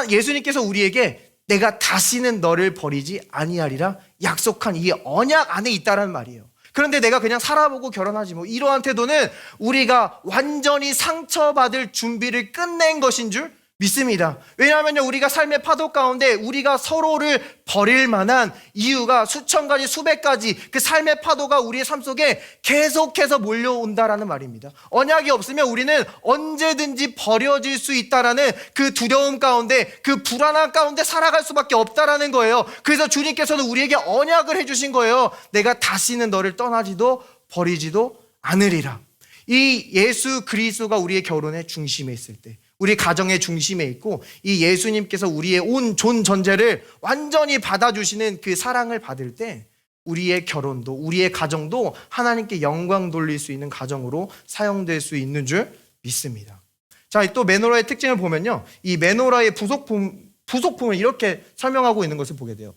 예수님께서 우리에게 내가 다시는 너를 버리지 아니하리라 약속한 이 언약 안에 있다는 말이에요. 그런데 내가 그냥 살아보고 결혼하지 뭐 이러한 태도는 우리가 완전히 상처받을 준비를 끝낸 것인 줄 믿습니다. 왜냐하면요, 우리가 삶의 파도 가운데 우리가 서로를 버릴 만한 이유가 수천 가지 수백 가지 그 삶의 파도가 우리의 삶 속에 계속해서 몰려온다라는 말입니다. 언약이 없으면 우리는 언제든지 버려질 수 있다라는 그 두려움 가운데, 그 불안함 가운데 살아갈 수밖에 없다라는 거예요. 그래서 주님께서는 우리에게 언약을 해주신 거예요. 내가 다시는 너를 떠나지도 버리지도 않으리라. 이 예수 그리스도가 우리의 결혼의 중심에 있을 때, 우리 가정의 중심에 있고 이 예수님께서 우리의 온 존 전제를 완전히 받아주시는 그 사랑을 받을 때 우리의 결혼도, 우리의 가정도 하나님께 영광 돌릴 수 있는 가정으로 사용될 수 있는 줄 믿습니다. 자, 또 메노라의 특징을 보면요, 이 메노라의 부속품을 이렇게 설명하고 있는 것을 보게 돼요.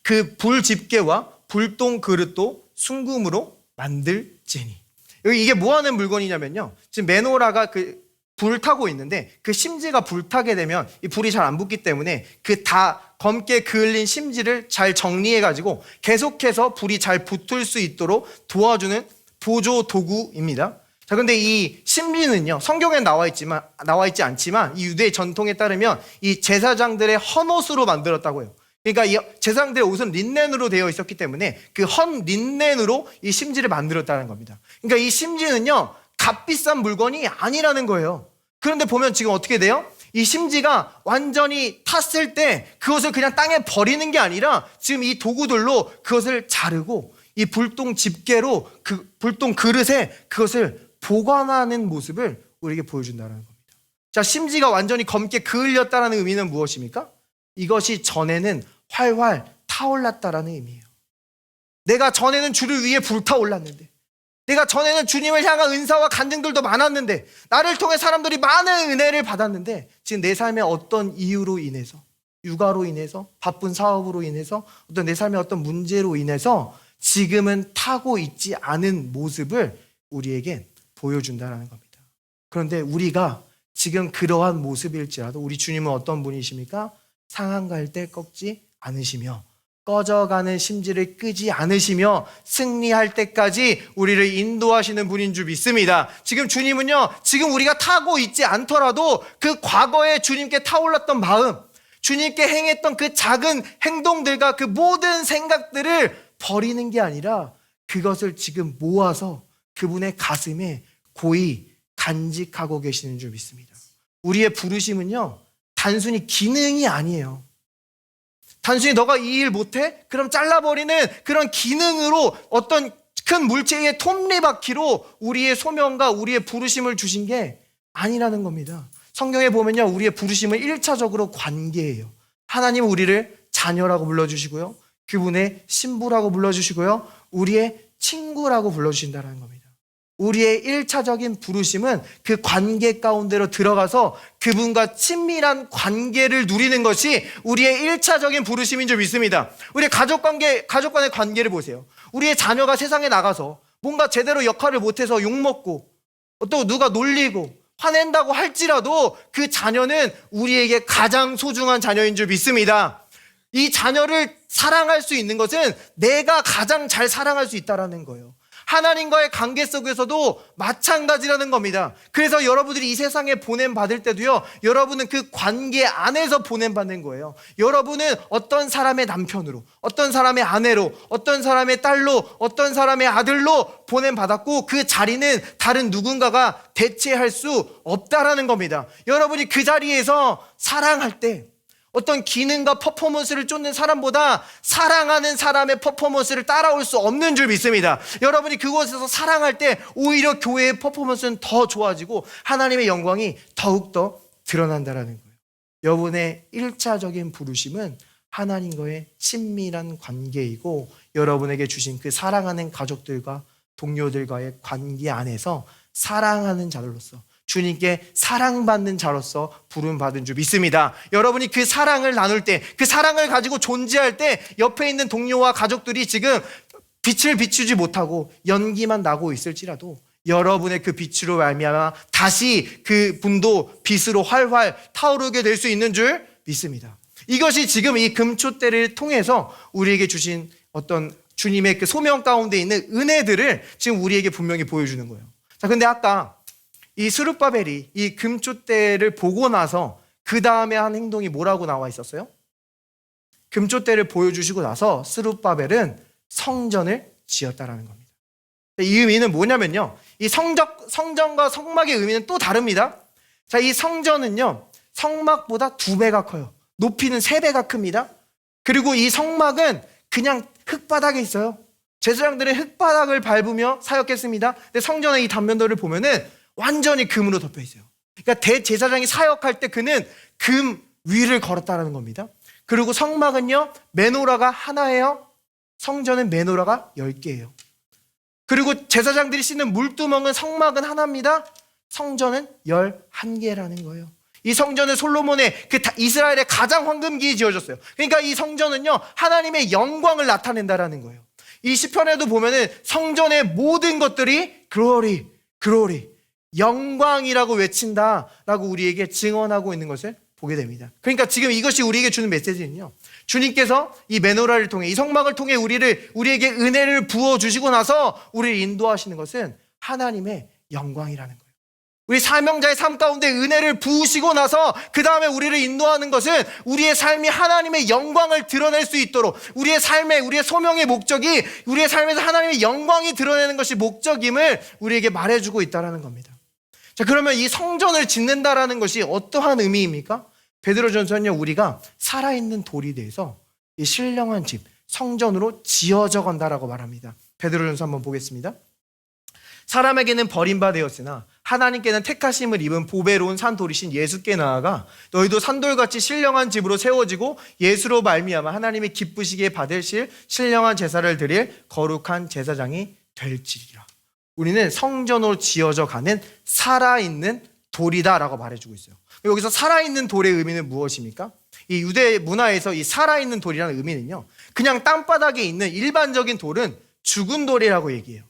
그 불집게와 불똥 그릇도 순금으로 만들지니. 여기 이게 뭐 하는 물건이냐면요, 지금 메노라가 불타고 있는데 그 심지가 불타게 되면 이 불이 잘 안 붙기 때문에 그 다 검게 그을린 심지를 잘 정리해가지고 계속해서 불이 잘 붙을 수 있도록 도와주는 보조 도구입니다. 자, 근데 이 심지는요, 성경에 나와 있지 않지만 이 유대 전통에 따르면 이 제사장들의 헌옷으로 만들었다고 해요. 그러니까 이 제사장들의 옷은 린넨으로 되어 있었기 때문에 그 헌 린넨으로 이 심지를 만들었다는 겁니다. 그러니까 이 심지는요, 값비싼 물건이 아니라는 거예요. 그런데 보면 지금 어떻게 돼요? 이 심지가 완전히 탔을 때 그것을 그냥 땅에 버리는 게 아니라 지금 이 도구들로 그것을 자르고 이 불똥 집게로 그 불똥 그릇에 그것을 보관하는 모습을 우리에게 보여준다는 겁니다. 자, 심지가 완전히 검게 그을렸다는 의미는 무엇입니까? 이것이 전에는 활활 타올랐다라는 의미예요. 내가 전에는 주를 위해 불타올랐는데, 내가 전에는 주님을 향한 은사와 간증들도 많았는데, 나를 통해 사람들이 많은 은혜를 받았는데, 지금 내 삶의 어떤 이유로 인해서, 육아로 인해서, 바쁜 사업으로 인해서, 어떤 내 삶의 어떤 문제로 인해서 지금은 타고 있지 않은 모습을 우리에게 보여준다는 겁니다. 그런데 우리가 지금 그러한 모습일지라도 우리 주님은 어떤 분이십니까? 상한 갈 때 꺾지 않으시며 꺼져가는 심지를 끄지 않으시며 승리할 때까지 우리를 인도하시는 분인 줄 믿습니다. 지금 주님은요, 지금 우리가 타고 있지 않더라도 그 과거에 주님께 타올랐던 마음, 주님께 행했던 그 작은 행동들과 그 모든 생각들을 버리는 게 아니라 그것을 지금 모아서 그분의 가슴에 고이 간직하고 계시는 줄 믿습니다. 우리의 부르심은요, 단순히 기능이 아니에요. 단순히 너가 이 일 못해? 그럼 잘라버리는 그런 기능으로 어떤 큰 물체의 톱니바퀴로 우리의 소명과 우리의 부르심을 주신 게 아니라는 겁니다. 성경에 보면요, 우리의 부르심은 1차적으로 관계예요. 하나님은 우리를 자녀라고 불러주시고요, 그분의 신부라고 불러주시고요, 우리의 친구라고 불러주신다는 겁니다. 우리의 1차적인 부르심은 그 관계 가운데로 들어가서 그분과 친밀한 관계를 누리는 것이 우리의 1차적인 부르심인 줄 믿습니다. 우리 가족 간의 관계를 보세요. 우리의 자녀가 세상에 나가서 뭔가 제대로 역할을 못해서 욕먹고 또 누가 놀리고 화낸다고 할지라도 그 자녀는 우리에게 가장 소중한 자녀인 줄 믿습니다. 이 자녀를 사랑할 수 있는 것은 내가 가장 잘 사랑할 수 있다는 거예요. 하나님과의 관계 속에서도 마찬가지라는 겁니다. 그래서 여러분들이 이 세상에 보냄받을 때도요, 여러분은 그 관계 안에서 보냄받는 거예요. 여러분은 어떤 사람의 남편으로, 어떤 사람의 아내로, 어떤 사람의 딸로, 어떤 사람의 아들로 보냄받았고 그 자리는 다른 누군가가 대체할 수 없다라는 겁니다. 여러분이 그 자리에서 사랑할 때 어떤 기능과 퍼포먼스를 쫓는 사람보다 사랑하는 사람의 퍼포먼스를 따라올 수 없는 줄 믿습니다. 여러분이 그곳에서 사랑할 때 오히려 교회의 퍼포먼스는 더 좋아지고 하나님의 영광이 더욱더 드러난다라는 거예요. 여러분의 1차적인 부르심은 하나님과의 친밀한 관계이고 여러분에게 주신 그 사랑하는 가족들과 동료들과의 관계 안에서 사랑하는 자들로서 주님께 사랑받는 자로서 부름받은 줄 믿습니다. 여러분이 그 사랑을 나눌 때, 그 사랑을 가지고 존재할 때 옆에 있는 동료와 가족들이 지금 빛을 비추지 못하고 연기만 나고 있을지라도 여러분의 그 빛으로 말미암아 다시 그 분도 빛으로 활활 타오르게 될 수 있는 줄 믿습니다. 이것이 지금 이 금초대를 통해서 우리에게 주신 어떤 주님의 그 소명 가운데 있는 은혜들을 지금 우리에게 분명히 보여주는 거예요. 자, 근데 아까 이 스룹바벨이 이 금초대를 보고 나서 그 다음에 한 행동이 뭐라고 나와 있었어요? 금초대를 보여주시고 나서 스룹바벨은 성전을 지었다라는 겁니다. 이 의미는 뭐냐면요, 이 성전과 성막의 의미는 또 다릅니다. 자, 이 성전은요 성막보다 2배가 커요. 높이는 3배가 큽니다. 그리고 이 성막은 그냥 흙바닥에 있어요. 제사장들은 흙바닥을 밟으며 사역했습니다. 근데 성전의 이 단면도를 보면은 완전히 금으로 덮여 있어요. 그러니까 대제사장이 사역할 때 그는 금 위를 걸었다는 겁니다. 그리고 성막은요 메노라가 하나예요. 성전은 메노라가 10개예요. 그리고 제사장들이 씻는 물두멍은 성막은 하나입니다. 성전은 11개라는 거예요. 이 성전은 솔로몬의 그 이스라엘의 가장 황금기에 지어졌어요. 그러니까 이 성전은요 하나님의 영광을 나타낸다라는 거예요. 이 시편에도 보면은 성전의 모든 것들이 glory, glory, 영광이라고 외친다라고 우리에게 증언하고 있는 것을 보게 됩니다. 그러니까 지금 이것이 우리에게 주는 메시지는요, 주님께서 이 메노라를 통해, 이 성막을 통해 우리에게 은혜를 부어주시고 나서 우리를 인도하시는 것은 하나님의 영광이라는 거예요. 우리 사명자의 삶 가운데 은혜를 부으시고 나서 그 다음에 우리를 인도하는 것은 우리의 삶이 하나님의 영광을 드러낼 수 있도록, 우리의 소명의 목적이 우리의 삶에서 하나님의 영광이 드러내는 것이 목적임을 우리에게 말해주고 있다는 겁니다. 자, 그러면 이 성전을 짓는다라는 것이 어떠한 의미입니까? 베드로전서는요, 우리가 살아있는 돌이 돼서 이 신령한 집, 성전으로 지어져 간다라고 말합니다. 베드로전서 한번 보겠습니다. 사람에게는 버림받았으나 하나님께는 택하심을 입은 보배로운 산돌이신 예수께 나아가 너희도 산돌같이 신령한 집으로 세워지고 예수로 말미암아 하나님이 기쁘시게 받으실 신령한 제사를 드릴 거룩한 제사장이 될지리라. 우리는 성전으로 지어져 가는 살아있는 돌이다라고 말해주고 있어요. 여기서 살아있는 돌의 의미는 무엇입니까? 이 유대 문화에서 이 살아있는 돌이라는 의미는요, 그냥 땅바닥에 있는 일반적인 돌은 죽은 돌이라고 얘기해요.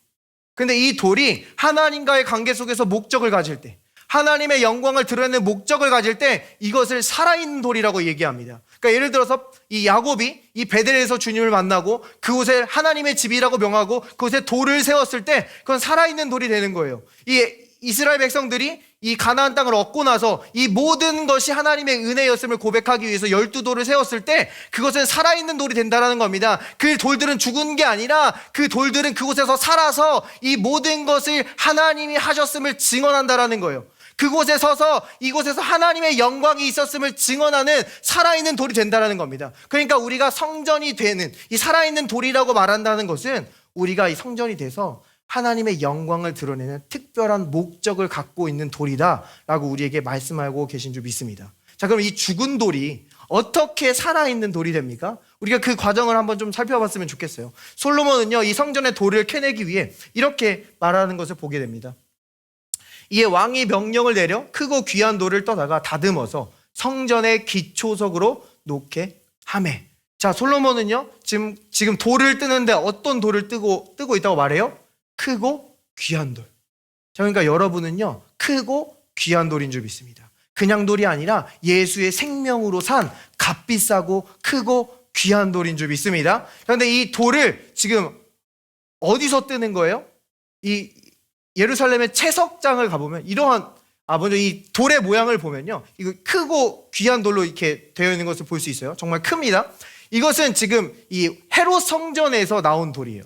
근데 이 돌이 하나님과의 관계 속에서 목적을 가질 때, 하나님의 영광을 드러내는 목적을 가질 때 이것을 살아있는 돌이라고 얘기합니다. 그러니까 예를 들어서 이 야곱이 이 베델에서 주님을 만나고 그곳에 하나님의 집이라고 명하고 그곳에 돌을 세웠을 때 그건 살아있는 돌이 되는 거예요. 이 이스라엘 백성들이 이 가나안 땅을 얻고 나서 이 모든 것이 하나님의 은혜였음을 고백하기 위해서 12돌을 세웠을 때 그것은 살아있는 돌이 된다는 겁니다. 그 돌들은 죽은 게 아니라 그 돌들은 그곳에서 살아서 이 모든 것을 하나님이 하셨음을 증언한다는 거예요. 그곳에 서서 이곳에서 하나님의 영광이 있었음을 증언하는 살아있는 돌이 된다는 겁니다. 그러니까 우리가 성전이 되는 이 살아있는 돌이라고 말한다는 것은 우리가 이 성전이 돼서 하나님의 영광을 드러내는 특별한 목적을 갖고 있는 돌이다라고 우리에게 말씀하고 계신 줄 믿습니다. 자, 그럼 이 죽은 돌이 어떻게 살아있는 돌이 됩니까? 우리가 그 과정을 한번 좀 살펴봤으면 좋겠어요. 솔로몬은요, 이 성전의 돌을 캐내기 위해 이렇게 말하는 것을 보게 됩니다. 이에 왕이 명령을 내려 크고 귀한 돌을 떠다가 다듬어서 성전의 기초석으로 놓게 하매. 자, 솔로몬은요, 지금 돌을 뜨는데 어떤 돌을 뜨고 있다고 말해요? 크고 귀한 돌. 자, 그러니까 여러분은요, 크고 귀한 돌인 줄 믿습니다. 그냥 돌이 아니라 예수의 생명으로 산 값비싸고 크고 귀한 돌인 줄 믿습니다. 그런데 이 돌을 지금 어디서 뜨는 거예요? 이 예루살렘의 채석장을 가보면 이러한 먼저 이 돌의 모양을 보면요, 이거 크고 귀한 돌로 이렇게 되어 있는 것을 볼 수 있어요. 정말 큽니다. 이것은 지금 이 헤롯 성전에서 나온 돌이에요.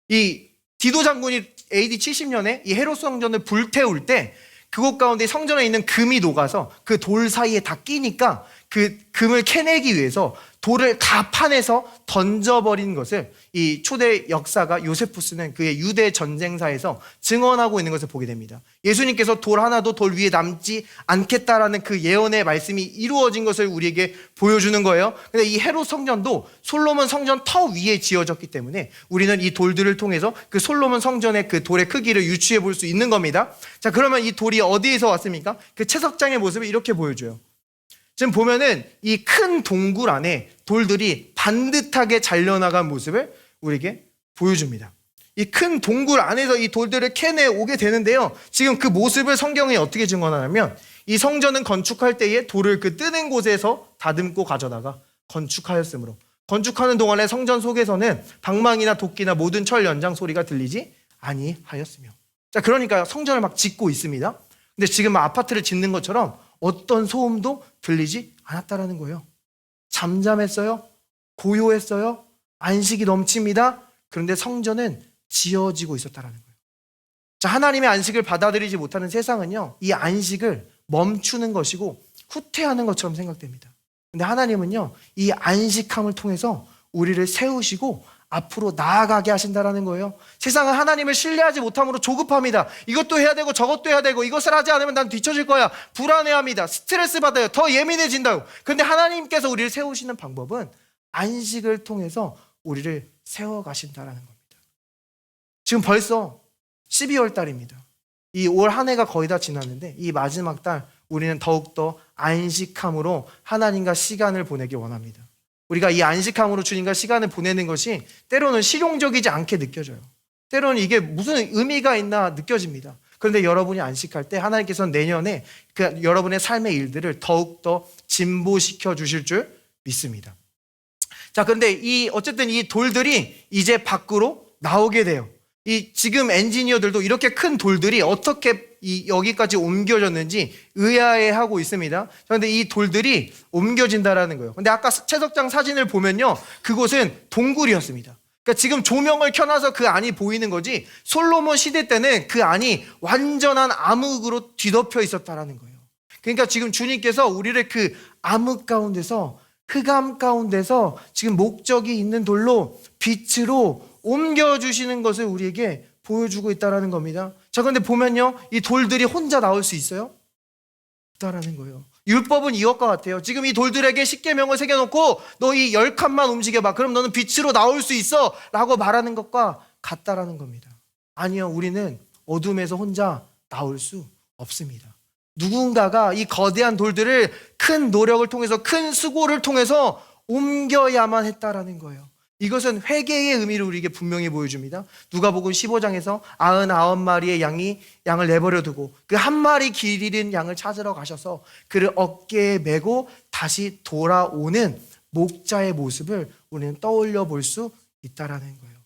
이 디도 장군이 AD 70년에 이 헤롯 성전을 불태울 때 그곳 가운데 성전에 있는 금이 녹아서 그 돌 사이에 다 끼니까 그 금을 캐내기 위해서 돌을 다 파내서 던져버린 것을 이 초대 역사가 요세푸스는 그의 유대 전쟁사에서 증언하고 있는 것을 보게 됩니다. 예수님께서 돌 하나도 돌 위에 남지 않겠다라는 그 예언의 말씀이 이루어진 것을 우리에게 보여주는 거예요. 근데 이 헤롯 성전도 솔로몬 성전 터 위에 지어졌기 때문에 우리는 이 돌들을 통해서 그 솔로몬 성전의 그 돌의 크기를 유추해 볼 수 있는 겁니다. 자, 그러면 이 돌이 어디에서 왔습니까? 그 채석장의 모습을 이렇게 보여줘요. 지금 보면은 이 큰 동굴 안에 돌들이 반듯하게 잘려나간 모습을 우리에게 보여줍니다. 이 큰 동굴 안에서 이 돌들을 캐내 오게 되는데요. 지금 그 모습을 성경에 어떻게 증언하냐면 이 성전은 건축할 때에 돌을 그 뜨는 곳에서 다듬고 가져다가 건축하였으므로 건축하는 동안에 성전 속에서는 방망이나 도끼나 모든 철 연장 소리가 들리지 아니하였으며. 자, 그러니까 성전을 막 짓고 있습니다. 근데 지금 아파트를 짓는 것처럼 어떤 소음도 들리지 않았다라는 거예요. 잠잠했어요. 고요했어요. 안식이 넘칩니다. 그런데 성전은 지어지고 있었다라는 거예요. 자, 하나님의 안식을 받아들이지 못하는 세상은요, 이 안식을 멈추는 것이고 후퇴하는 것처럼 생각됩니다. 근데 하나님은요, 이 안식함을 통해서 우리를 세우시고 앞으로 나아가게 하신다라는 거예요. 세상은 하나님을 신뢰하지 못함으로 조급합니다. 이것도 해야 되고 저것도 해야 되고 이것을 하지 않으면 난 뒤처질 거야. 불안해합니다. 스트레스 받아요. 더 예민해진다고. 그런데 하나님께서 우리를 세우시는 방법은 안식을 통해서 우리를 세워가신다라는 겁니다. 지금 벌써 12월 달입니다. 이 올 한 해가 거의 다 지났는데 이 마지막 달 우리는 더욱더 안식함으로 하나님과 시간을 보내길 원합니다. 우리가 이 안식함으로 주님과 시간을 보내는 것이 때로는 실용적이지 않게 느껴져요. 때로는 이게 무슨 의미가 있나 느껴집니다. 그런데 여러분이 안식할 때 하나님께서는 내년에 그 여러분의 삶의 일들을 더욱더 진보시켜 주실 줄 믿습니다. 자, 그런데 어쨌든 이 돌들이 이제 밖으로 나오게 돼요. 이 지금 엔지니어들도 이렇게 큰 돌들이 어떻게 여기까지 옮겨졌는지 의아해하고 있습니다. 그런데 이 돌들이 옮겨진다라는 거예요. 근데 아까 채석장 사진을 보면요, 그곳은 동굴이었습니다. 그러니까 지금 조명을 켜놔서 그 안이 보이는 거지 솔로몬 시대 때는 그 안이 완전한 암흑으로 뒤덮여 있었다라는 거예요. 그러니까 지금 주님께서 우리를 그 암흑 가운데서, 흑암 가운데서 지금 목적이 있는 돌로 빛으로 옮겨주시는 것을 우리에게 보여주고 있다는 겁니다. 자, 그런데 보면요, 이 돌들이 혼자 나올 수 있어요? 없다라는 거예요. 율법은 이것과 같아요. 지금 이 돌들에게 십계명을 새겨놓고 너 이 10칸만 움직여봐. 그럼 너는 빛으로 나올 수 있어 라고 말하는 것과 같다라는 겁니다. 아니요, 우리는 어둠에서 혼자 나올 수 없습니다. 누군가가 이 거대한 돌들을 큰 노력을 통해서, 큰 수고를 통해서 옮겨야만 했다라는 거예요. 이것은 회개의 의미를 우리에게 분명히 보여줍니다. 누가복음 15장에서 99마리의 양을 내버려 두고 그 한 마리 길 잃은 양을 찾으러 가셔서 그를 어깨에 메고 다시 돌아오는 목자의 모습을 우리는 떠올려 볼 수 있다라는 거예요.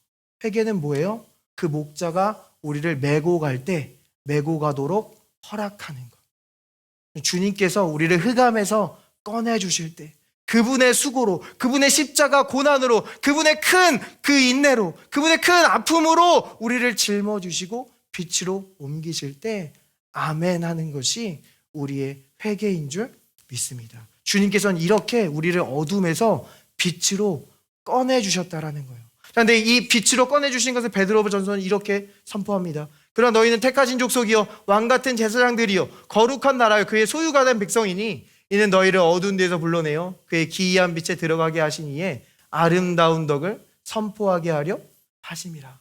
회개는 뭐예요? 그 목자가 우리를 메고 갈 때 메고 가도록 허락하는 것. 주님께서 우리를 흑암에서 꺼내 주실 때 그분의 수고로, 그분의 십자가 고난으로, 그분의 큰 그 인내로, 그분의 큰 아픔으로 우리를 짊어주시고 빛으로 옮기실 때 아멘 하는 것이 우리의 회개인 줄 믿습니다. 주님께서는 이렇게 우리를 어둠에서 빛으로 꺼내주셨다라는 거예요. 그런데 이 빛으로 꺼내주신 것을 베드로전서는 이렇게 선포합니다. 그러나 너희는 택하신 족속이요 왕같은 제사장들이요 거룩한 나라요 그의 소유가 된 백성이니 이는 너희를 어두운 데서 불러내어 그의 기이한 빛에 들어가게 하신 이에 아름다운 덕을 선포하게 하려 하심이라.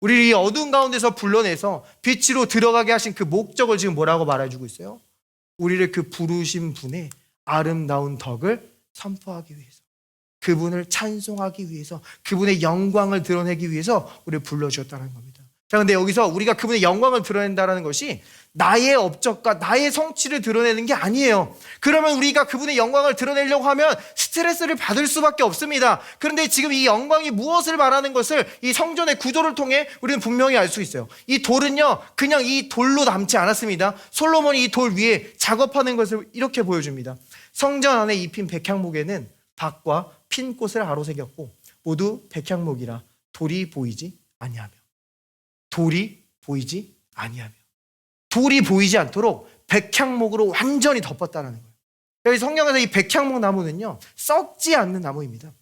우리를 이 어두운 가운데서 불러내서 빛으로 들어가게 하신 그 목적을 지금 뭐라고 말해주고 있어요? 우리를 그 부르신 분의 아름다운 덕을 선포하기 위해서, 그분을 찬송하기 위해서, 그분의 영광을 드러내기 위해서 우리를 불러주셨다는 겁니다. 자, 근데 여기서 우리가 그분의 영광을 드러낸다는 것이 나의 업적과 나의 성취를 드러내는 게 아니에요. 그러면 우리가 그분의 영광을 드러내려고 하면 스트레스를 받을 수밖에 없습니다. 그런데 지금 이 영광이 무엇을 말하는 것을 이 성전의 구조를 통해 우리는 분명히 알 수 있어요. 이 돌은요, 그냥 이 돌로 남지 않았습니다. 솔로몬이 이 돌 위에 작업하는 것을 이렇게 보여줍니다. 성전 안에 입힌 백향목에는 박과 핀 꽃을 아로새겼고 모두 백향목이라 돌이 보이지 아니하며. 돌이 보이지 아니하며. 돌이 보이지 않도록 백향목으로 완전히 덮었다는 거예요. 여기 성경에서 이 백향목 나무는요, 썩지 않는 나무입니다.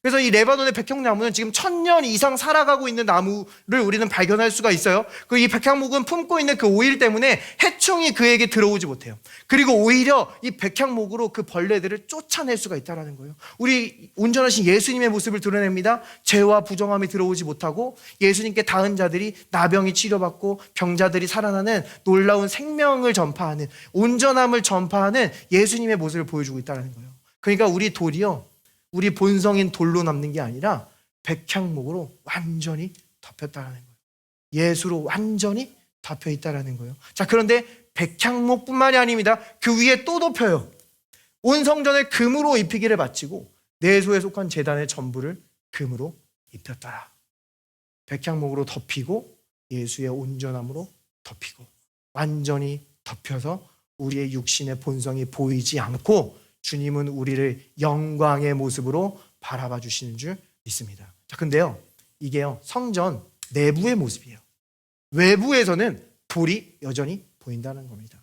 그래서 이 레바논의 백향나무는 지금 1000년 이상 살아가고 있는 나무를 우리는 발견할 수가 있어요. 이 백향목은 품고 있는 그 오일 때문에 해충이 그에게 들어오지 못해요. 그리고 오히려 이 백향목으로 그 벌레들을 쫓아낼 수가 있다는 거예요. 우리 온전하신 예수님의 모습을 드러냅니다. 죄와 부정함이 들어오지 못하고 예수님께 닿은 자들이 나병이 치료받고 병자들이 살아나는 놀라운 생명을 전파하는, 온전함을 전파하는 예수님의 모습을 보여주고 있다는 거예요. 그러니까 우리 돌이요, 우리 본성인 돌로 남는 게 아니라 백향목으로 완전히 덮였다는 거예요. 예수로 완전히 덮여 있다는 거예요. 자, 그런데 백향목뿐만이 아닙니다. 그 위에 또 덮여요. 온 성전을 금으로 입히기를 마치고 내소에 속한 제단의 전부를 금으로 입혔더라. 백향목으로 덮이고 예수의 온전함으로 덮이고 완전히 덮여서 우리의 육신의 본성이 보이지 않고 주님은 우리를 영광의 모습으로 바라봐 주시는 줄 믿습니다. 자, 근데요, 이게요, 성전 내부의 모습이에요. 외부에서는 돌이 여전히 보인다는 겁니다.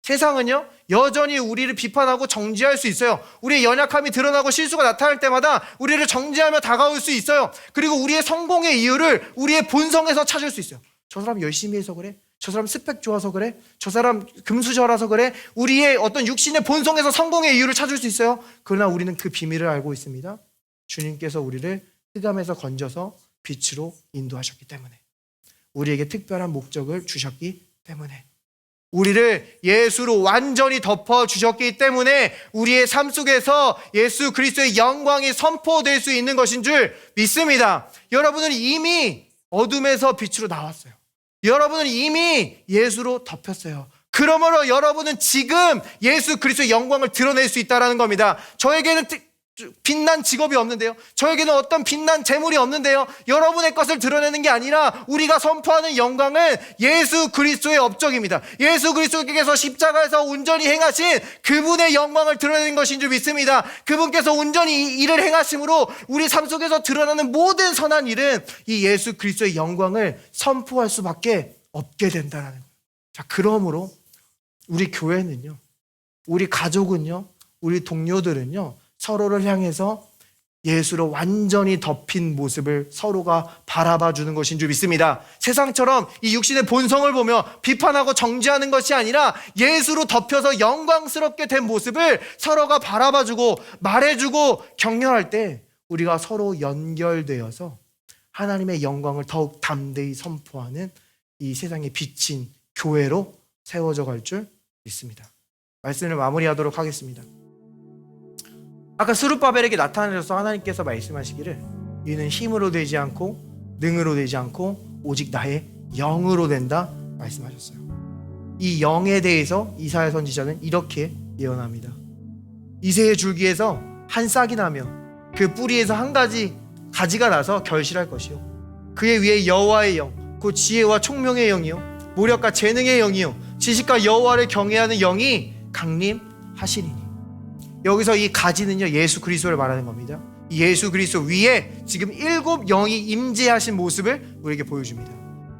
세상은요, 여전히 우리를 비판하고 정죄할 수 있어요. 우리의 연약함이 드러나고 실수가 나타날 때마다 우리를 정죄하며 다가올 수 있어요. 그리고 우리의 성공의 이유를 우리의 본성에서 찾을 수 있어요. 저 사람 열심히 해서 그래? 저 사람 스펙 좋아서 그래? 저 사람 금수저라서 그래? 우리의 어떤 육신의 본성에서 성공의 이유를 찾을 수 있어요. 그러나 우리는 그 비밀을 알고 있습니다. 주님께서 우리를 흑암에서 건져서 빛으로 인도하셨기 때문에, 우리에게 특별한 목적을 주셨기 때문에, 우리를 예수로 완전히 덮어주셨기 때문에 우리의 삶 속에서 예수 그리스도의 영광이 선포될 수 있는 것인 줄 믿습니다. 여러분은 이미 어둠에서 빛으로 나왔어요. 여러분은 이미 예수로 덮였어요. 그러므로 여러분은 지금 예수 그리스도의 영광을 드러낼 수 있다는 겁니다. 저에게는 빛난 직업이 없는데요, 저에게는 어떤 빛난 재물이 없는데요, 여러분의 것을 드러내는 게 아니라 우리가 선포하는 영광은 예수 그리스도의 업적입니다. 예수 그리스도께서 십자가에서 온전히 행하신 그분의 영광을 드러내는 것인 줄 믿습니다. 그분께서 온전히 일을 행하심으로 우리 삶 속에서 드러나는 모든 선한 일은 이 예수 그리스도의 영광을 선포할 수밖에 없게 된다는 거예요. 자, 그러므로 우리 교회는요, 우리 가족은요, 우리 동료들은요, 서로를 향해서 예수로 완전히 덮인 모습을 서로가 바라봐 주는 것인 줄 믿습니다. 세상처럼 이 육신의 본성을 보며 비판하고 정죄하는 것이 아니라 예수로 덮여서 영광스럽게 된 모습을 서로가 바라봐 주고 말해주고 격려할 때 우리가 서로 연결되어서 하나님의 영광을 더욱 담대히 선포하는 이 세상의 빛인 교회로 세워져 갈 줄 믿습니다. 말씀을 마무리하도록 하겠습니다. 아까 스룹바벨에게 나타나셔서 하나님께서 말씀하시기를 이는 힘으로 되지 않고 능으로 되지 않고 오직 나의 영으로 된다 말씀하셨어요. 이 영에 대해서 이사야 선지자는 이렇게 예언합니다. 이새의 줄기에서 한 싹이 나며 그 뿌리에서 한 가지 가지가 나서 결실할 것이요 그의 위에 여호와의 영 곧 지혜와 총명의 영이요 모력과 재능의 영이요 지식과 여호와를 경외하는 영이 강림하시리니. 여기서 이 가지는요, 예수 그리스도를 말하는 겁니다. 이 예수 그리스도 위에 지금 7 영이 임재하신 모습을 우리에게 보여줍니다.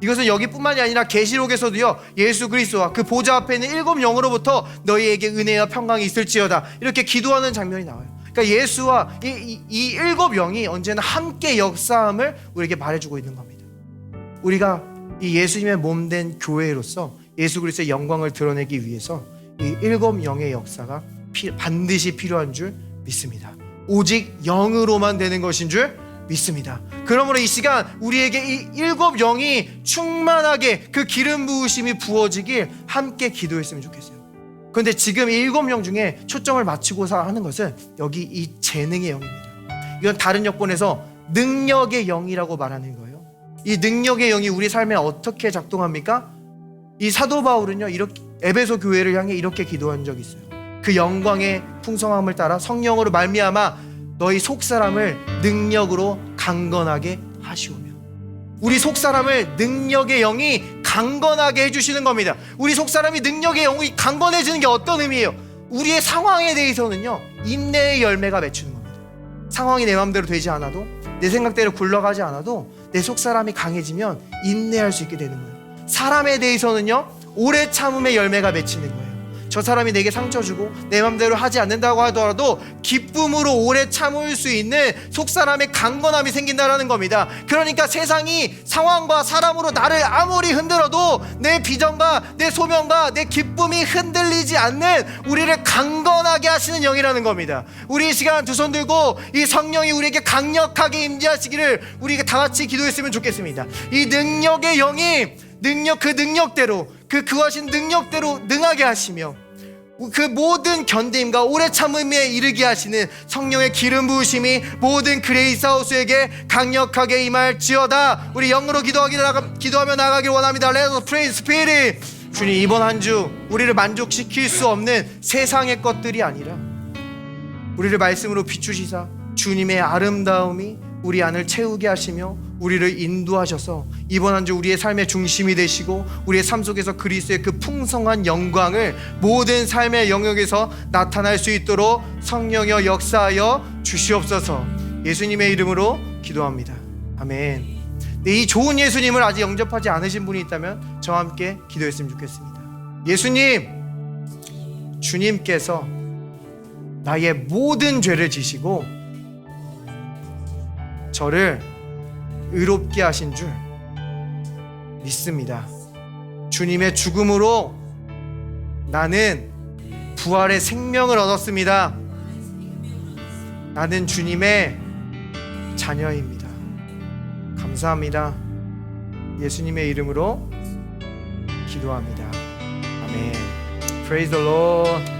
이것은 여기뿐만이 아니라 계시록에서도요, 예수 그리스도와 그 보좌 앞에 있는 7 영으로부터 너희에게 은혜와 평강이 있을지어다 이렇게 기도하는 장면이 나와요. 그러니까 예수와 이 7 영이 언제나 함께 역사함을 우리에게 말해주고 있는 겁니다. 우리가 이 예수님의 몸된 교회로서 예수 그리스도의 영광을 드러내기 위해서 이 7 영의 역사가 반드시 필요한 줄 믿습니다. 오직 영으로만 되는 것인 줄 믿습니다. 그러므로 이 시간 우리에게 이 7 영이 충만하게 그 기름 부으심이 부어지길 함께 기도했으면 좋겠어요. 그런데 지금 이 7 영 중에 초점을 맞추고서 하는 것은 여기 이 재능의 영입니다. 이건 다른 역본에서 능력의 영이라고 말하는 거예요. 이 능력의 영이 우리 삶에 어떻게 작동합니까? 이 사도 바울은요, 이렇게 에베소 교회를 향해 이렇게 기도한 적이 있어요. 그 영광의 풍성함을 따라 성령으로 말미암아 너희 속사람을 능력으로 강건하게 하시오며. 우리 속사람을 능력의 영이 강건하게 해주시는 겁니다. 우리 속사람이 능력의 영이 강건해지는 게 어떤 의미예요? 우리의 상황에 대해서는요, 인내의 열매가 맺히는 겁니다. 상황이 내 마음대로 되지 않아도, 내 생각대로 굴러가지 않아도 내 속사람이 강해지면 인내할 수 있게 되는 거예요. 사람에 대해서는요, 오래 참음의 열매가 맺히는 거예요. 저 사람이 내게 상처 주고 내 맘대로 하지 않는다고 하더라도 기쁨으로 오래 참을 수 있는 속사람의 강건함이 생긴다는 겁니다. 그러니까 세상이 상황과 사람으로 나를 아무리 흔들어도 내 비전과 내 소명과 내 기쁨이 흔들리지 않는 우리를 강건하게 하시는 영이라는 겁니다. 우리 이 시간 두 손 들고 이 성령이 우리에게 강력하게 임재하시기를 우리가 다 같이 기도했으면 좋겠습니다. 이 능력의 영이 그 능력대로, 그 구하신 능력대로 능하게 하시며 그 모든 견딤과 오래 참음에 이르게 하시는 성령의 기름 부으심이 모든 그레이스 하우스에게 강력하게 임할지어다. 우리 영으로 기도하며 나가길 원합니다. Let us pray in spirit. 주님, 이번 한 주 우리를 만족시킬 수 없는 세상의 것들이 아니라 우리를 말씀으로 비추시사 주님의 아름다움이 우리 안을 채우게 하시며 우리를 인도하셔서 이번 한 주 우리의 삶의 중심이 되시고 우리의 삶 속에서 그리스도의 그 풍성한 영광을 모든 삶의 영역에서 나타날 수 있도록 성령여 역사하여 주시옵소서. 예수님의 이름으로 기도합니다. 아멘. 네, 이 좋은 예수님을 아직 영접하지 않으신 분이 있다면 저와 함께 기도했으면 좋겠습니다. 예수님, 주님께서 나의 모든 죄를 지시고 저를 의롭게 하신 줄 믿습니다. 주님의 죽음으로 나는 부활의 생명을 얻었습니다. 나는 주님의 자녀입니다. 감사합니다. 예수님의 이름으로 기도합니다. 아멘. Praise the Lord.